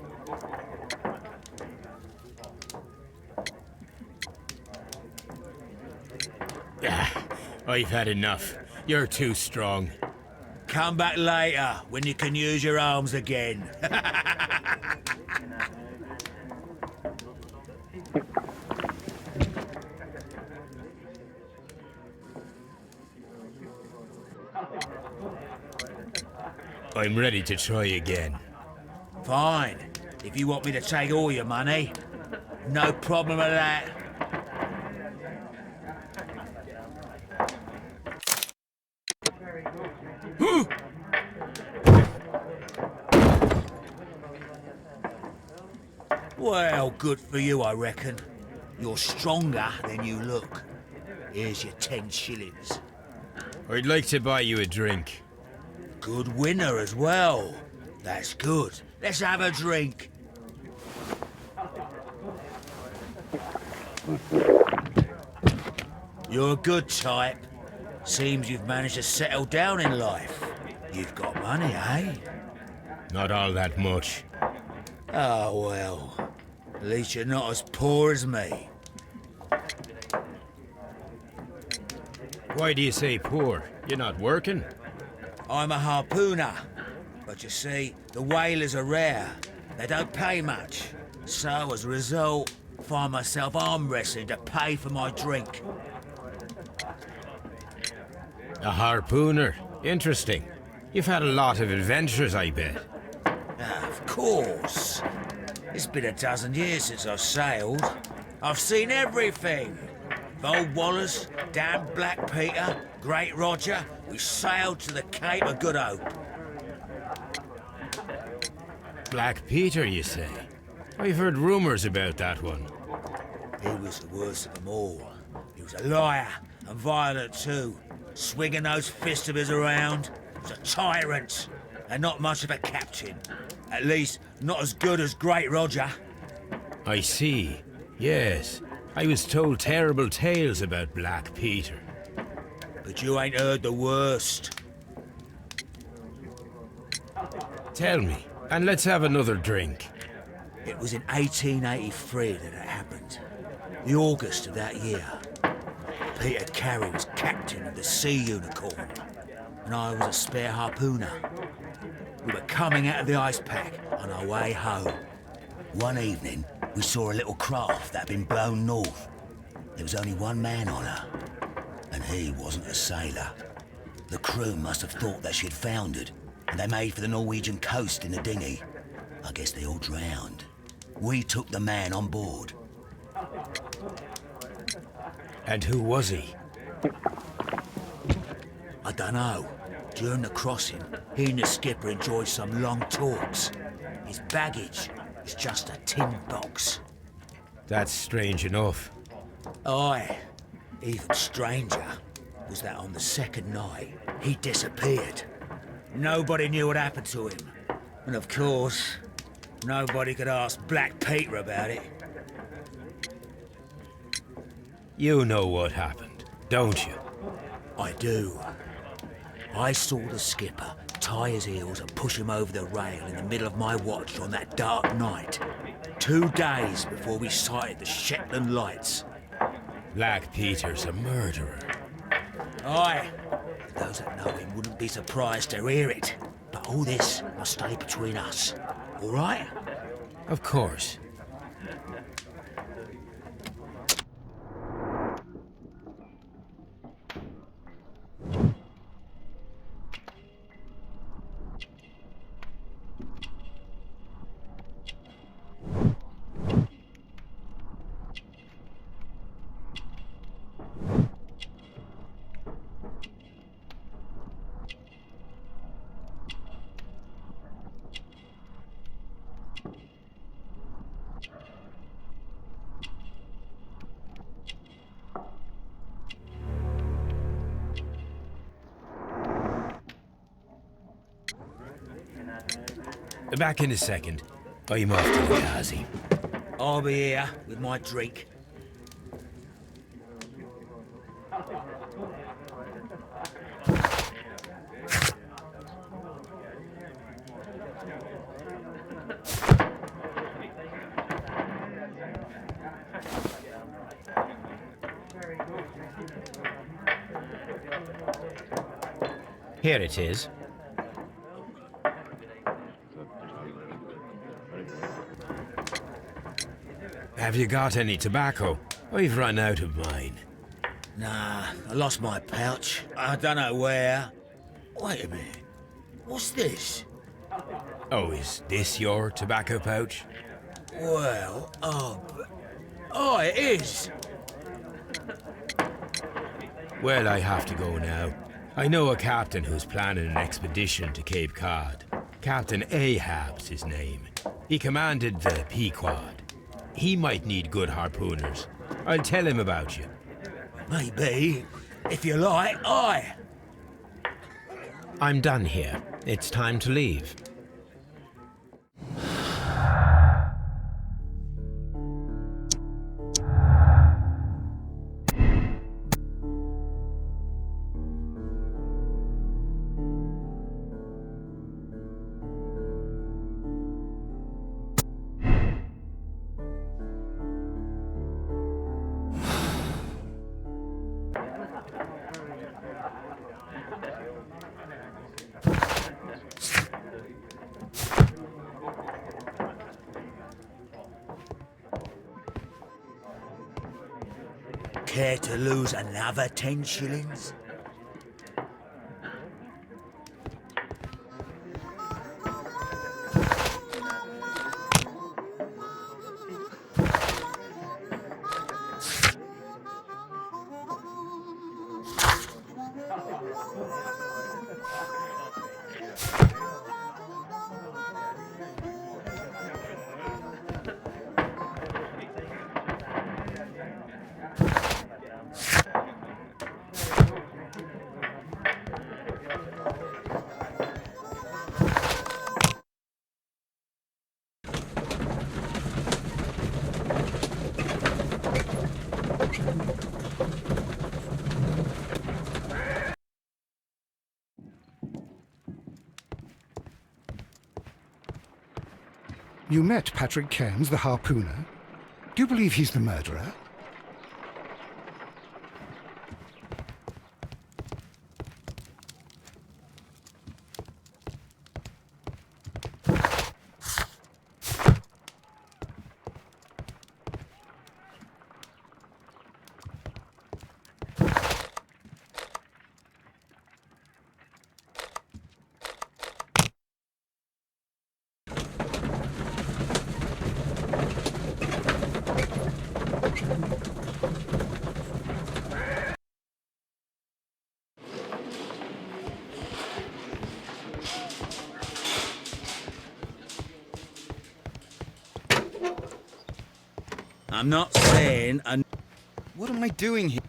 I've had enough. You're too strong. Come back later when you can use your arms again. I'm ready to try again. Fine. If you want me to take all your money, no problem with that. Well, good for you, I reckon. You're stronger than you look. Here's your 10 shillings. I'd like to buy you a drink. Good winner as well. That's good. Let's have a drink. You're a good type. Seems you've managed to settle down in life. You've got money, eh? Not all that much. Oh, well. At least you're not as poor as me. Why do you say poor? You're not working? I'm a harpooner. But you see, the whalers are rare. They don't pay much. So, as a result, I find myself arm wrestling to pay for my drink. A harpooner? Interesting. You've had a lot of adventures, I bet. Of course. It's been a dozen years since I've sailed. I've seen everything. Old Wallace, damn Black Peter, Great Roger, we sailed to the Cape of Good Hope. Black Peter, you say? I've heard rumours about that one. He was the worst of them all. He was a liar, and violent too. Swinging those fists of his around. He was a tyrant, and not much of a captain. At least, not as good as Great Roger. I see. Yes. I was told terrible tales about Black Peter. But you ain't heard the worst. Tell me, and let's have another drink. It was in 1883 that it happened. The August of that year. Peter Carey was captain of the Sea Unicorn, and I was a spare harpooner. We were coming out of the ice pack on our way home. One evening, we saw a little craft that had been blown north. There was only one man on her, and he wasn't a sailor. The crew must have thought that she'd foundered, and they made for the Norwegian coast in the dinghy. I guess they all drowned. We took the man on board. And who was he? I dunno. During the crossing, he and the skipper enjoyed some long talks. His baggage was just a tin box. That's strange enough. Aye. Even stranger was that on the second night, he disappeared. Nobody knew what happened to him. And of course, nobody could ask Black Peter about it. You know what happened, don't you? I do. I saw the skipper tie his heels and push him over the rail in the middle of my watch on that dark night. 2 days before we sighted the Shetland lights. Black Peter's a murderer. Aye. Those that know him wouldn't be surprised to hear it. But all this must stay between us. All right? Of course. Back in a second. I'm off to the Ghazi. I'll be here with my drink. Here it is. Have you got any tobacco? I've run out of mine. Nah, I lost my pouch. I don't know where. Wait a minute. What's this? Oh, is this your tobacco pouch? Well, oh, it is. Well, I have to go now. I know a captain who's planning an expedition to Cape Cod. Captain Ahab's his name. He commanded the Pequod. He might need good harpooners. I'll tell him about you. Maybe. If you like, aye. I'm done here. It's time to leave. Care to lose another 10 shillings? You met Patrick Cairns, the harpooner. Do you believe he's the murderer? I'm not saying What am I doing here?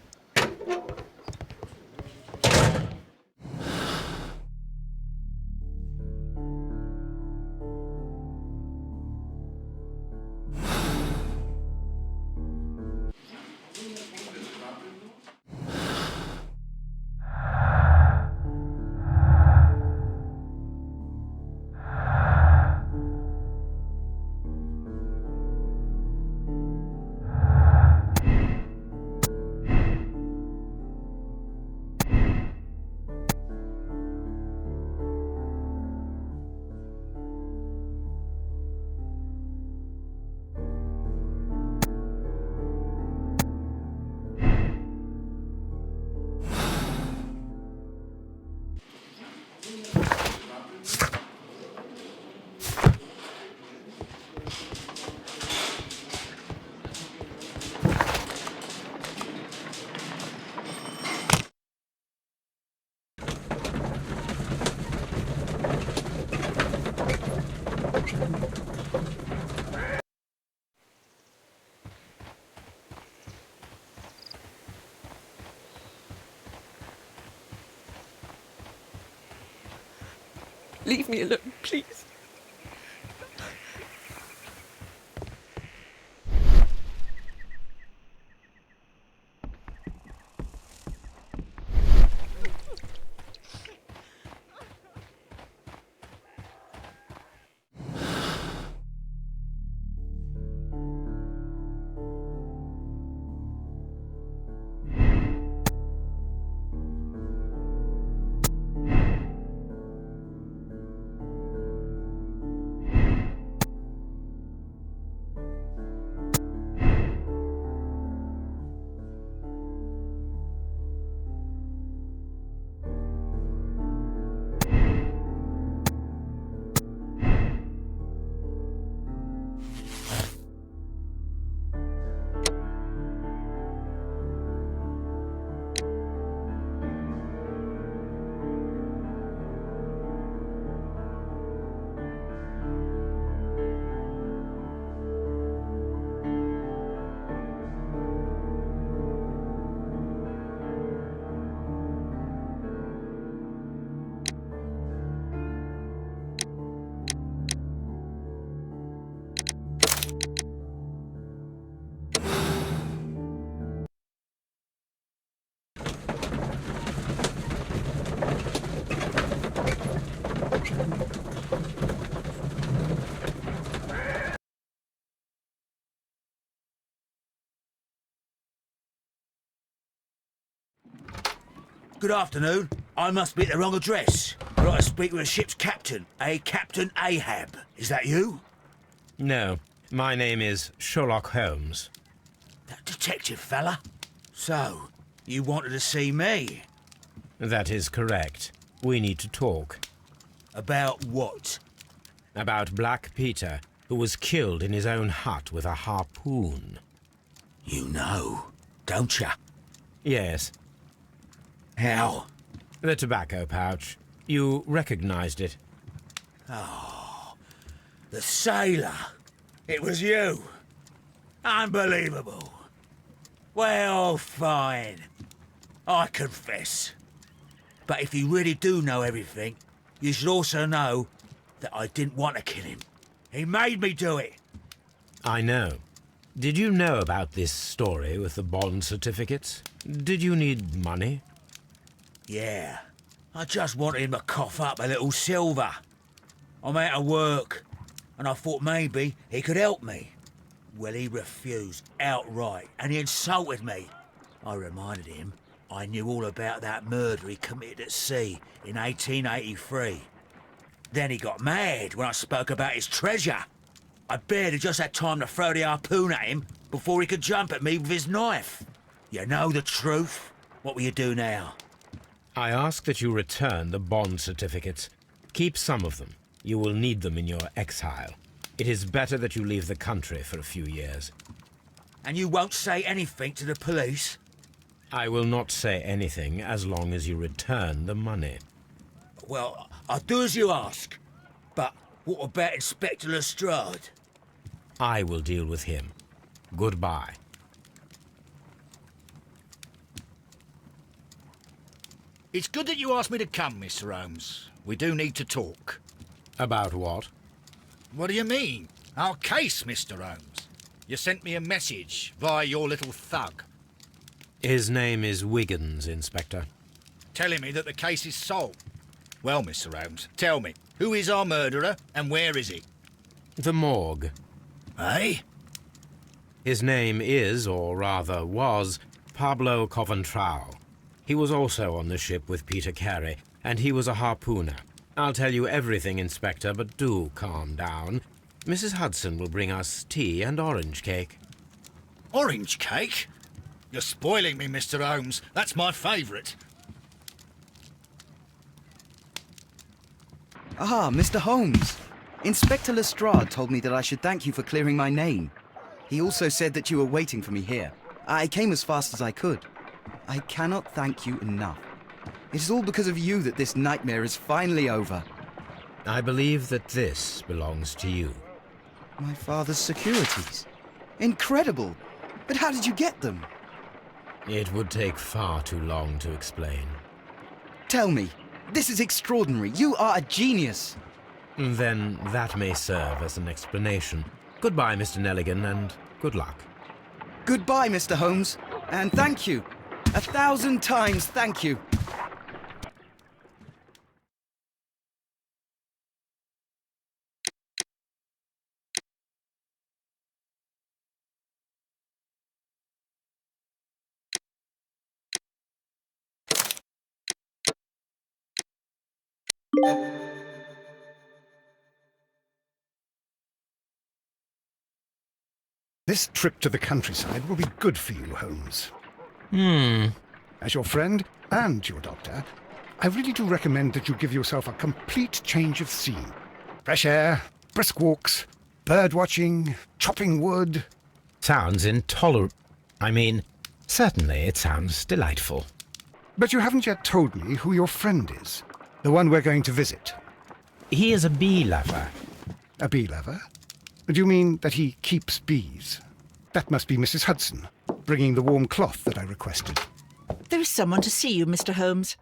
Leave me alone, please. Good afternoon. I must be at the wrong address. I'd like to speak with a ship's captain, a Captain Ahab. Is that you? No, my name is Sherlock Holmes. That detective fella? So, you wanted to see me? That is correct. We need to talk. About what? About Black Peter, who was killed in his own hut with a harpoon. You know, don't you? Yes, How? the tobacco pouch. You recognized it. The sailor. It was you. Unbelievable. Well, fine. I confess. But if you really do know everything, you should also know that I didn't want to kill him. He made me do it. I know. Did you know about this story with the bond certificates? Did you need money? Yeah. I just wanted him to cough up a little silver. I'm out of work, and I thought maybe he could help me. Well, he refused outright, and he insulted me. I reminded him I knew all about that murder he committed at sea in 1883. Then he got mad when I spoke about his treasure. I barely just had time to throw the harpoon at him before he could jump at me with his knife. You know the truth. What will you do now? I ask that you return the bond certificates. Keep some of them. You will need them in your exile. It is better that you leave the country for a few years. And you won't say anything to the police? I will not say anything as long as you return the money. Well, I'll do as you ask. But what about Inspector Lestrade? I will deal with him. Goodbye. It's good that you asked me to come, Mr. Holmes. We do need to talk. About what? What do you mean? Our case, Mr. Holmes. You sent me a message via your little thug, His name is Wiggins, Inspector. telling me that the case is solved. Well, Mr. Holmes, tell me, who is our murderer and where is he? The morgue. Eh? His name is, or rather was, Pablo Coventral. He was also on the ship with Peter Carey, and he was a harpooner. I'll tell you everything, Inspector, but do calm down. Mrs. Hudson will bring us tea and orange cake. Orange cake? You're spoiling me, Mr. Holmes. That's my favourite. Ah, Mr. Holmes. Inspector Lestrade told me that I should thank you for clearing my name. He also said that you were waiting for me here. I came as fast as I could. I cannot thank you enough. It is all because of you that this nightmare is finally over. I believe that this belongs to you. My father's securities. Incredible! But how did you get them? It would take far too long to explain. Tell me. This is extraordinary. You are a genius. Then that may serve as an explanation. Goodbye, Mr. Nelligan, and good luck. Goodbye, Mr. Holmes. And thank you. 1,000 times thank you. This trip to the countryside will be good for you, Holmes. Hmm. As your friend and your doctor, I really do recommend that you give yourself a complete change of scene. Fresh air, brisk walks, bird watching, chopping wood. Sounds intolerable. I mean, certainly it sounds delightful. But you haven't yet told me who your friend is, the one we're going to visit. He is a bee lover. A bee lover? Do you mean that he keeps bees? That must be Mrs. Hudson, bringing the warm cloth that I requested. There is someone to see you, Mr. Holmes.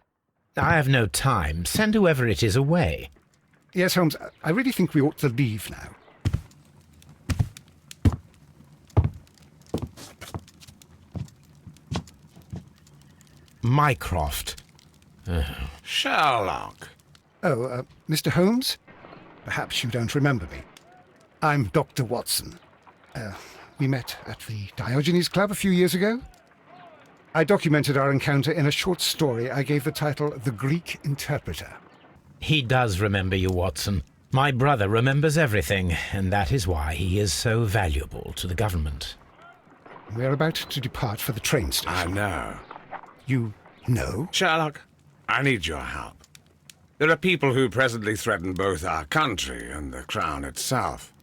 I have no time. Send whoever it is away. Yes, Holmes, I really think we ought to leave now. Mycroft. Sherlock. Oh, Mr. Holmes? Perhaps you don't remember me. I'm Dr. Watson. We met at the Diogenes Club a few years ago. I documented our encounter in a short story I gave the title The Greek Interpreter. He does remember you, Watson. My brother remembers everything, and that is why he is so valuable to the government. We are about to depart for the train station. I know. You know? Sherlock, I need your help. There are people who presently threaten both our country and the Crown itself.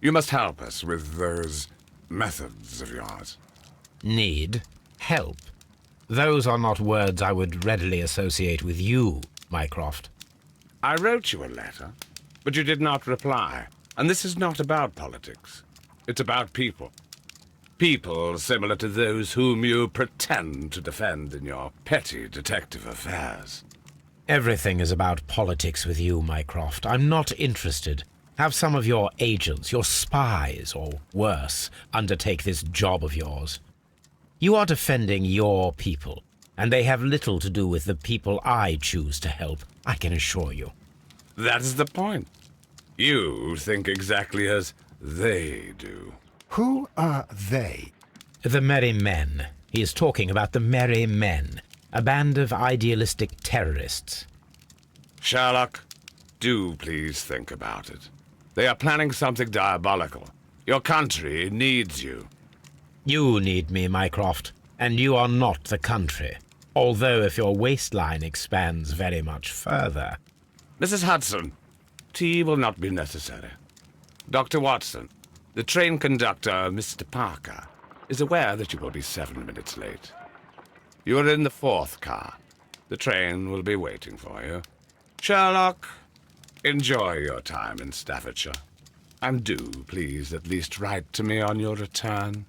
You must help us with those methods of yours. Need? Help? Those are not words I would readily associate with you, Mycroft. I wrote you a letter, but you did not reply. And this is not about politics. It's about people. People similar to those whom you pretend to defend in your petty detective affairs. Everything is about politics with you, Mycroft. I'm not interested. Have some of your agents, your spies, or worse, undertake this job of yours. You are defending your people, and they have little to do with the people I choose to help, I can assure you. That is the point. You think exactly as they do. Who are they? The Merry Men. He is talking about the Merry Men, a band of idealistic terrorists. Sherlock, do please think about it. They are planning something diabolical. Your country needs you. You need me, Mycroft, and you are not the country. Although if your waistline expands very much further. Mrs. Hudson, tea will not be necessary. Dr. Watson, the train conductor, Mr. Parker, is aware that you will be 7 minutes late. You are in the 4th car. The train will be waiting for you. Sherlock, enjoy your time in Staffordshire. And do, please, at least write to me on your return.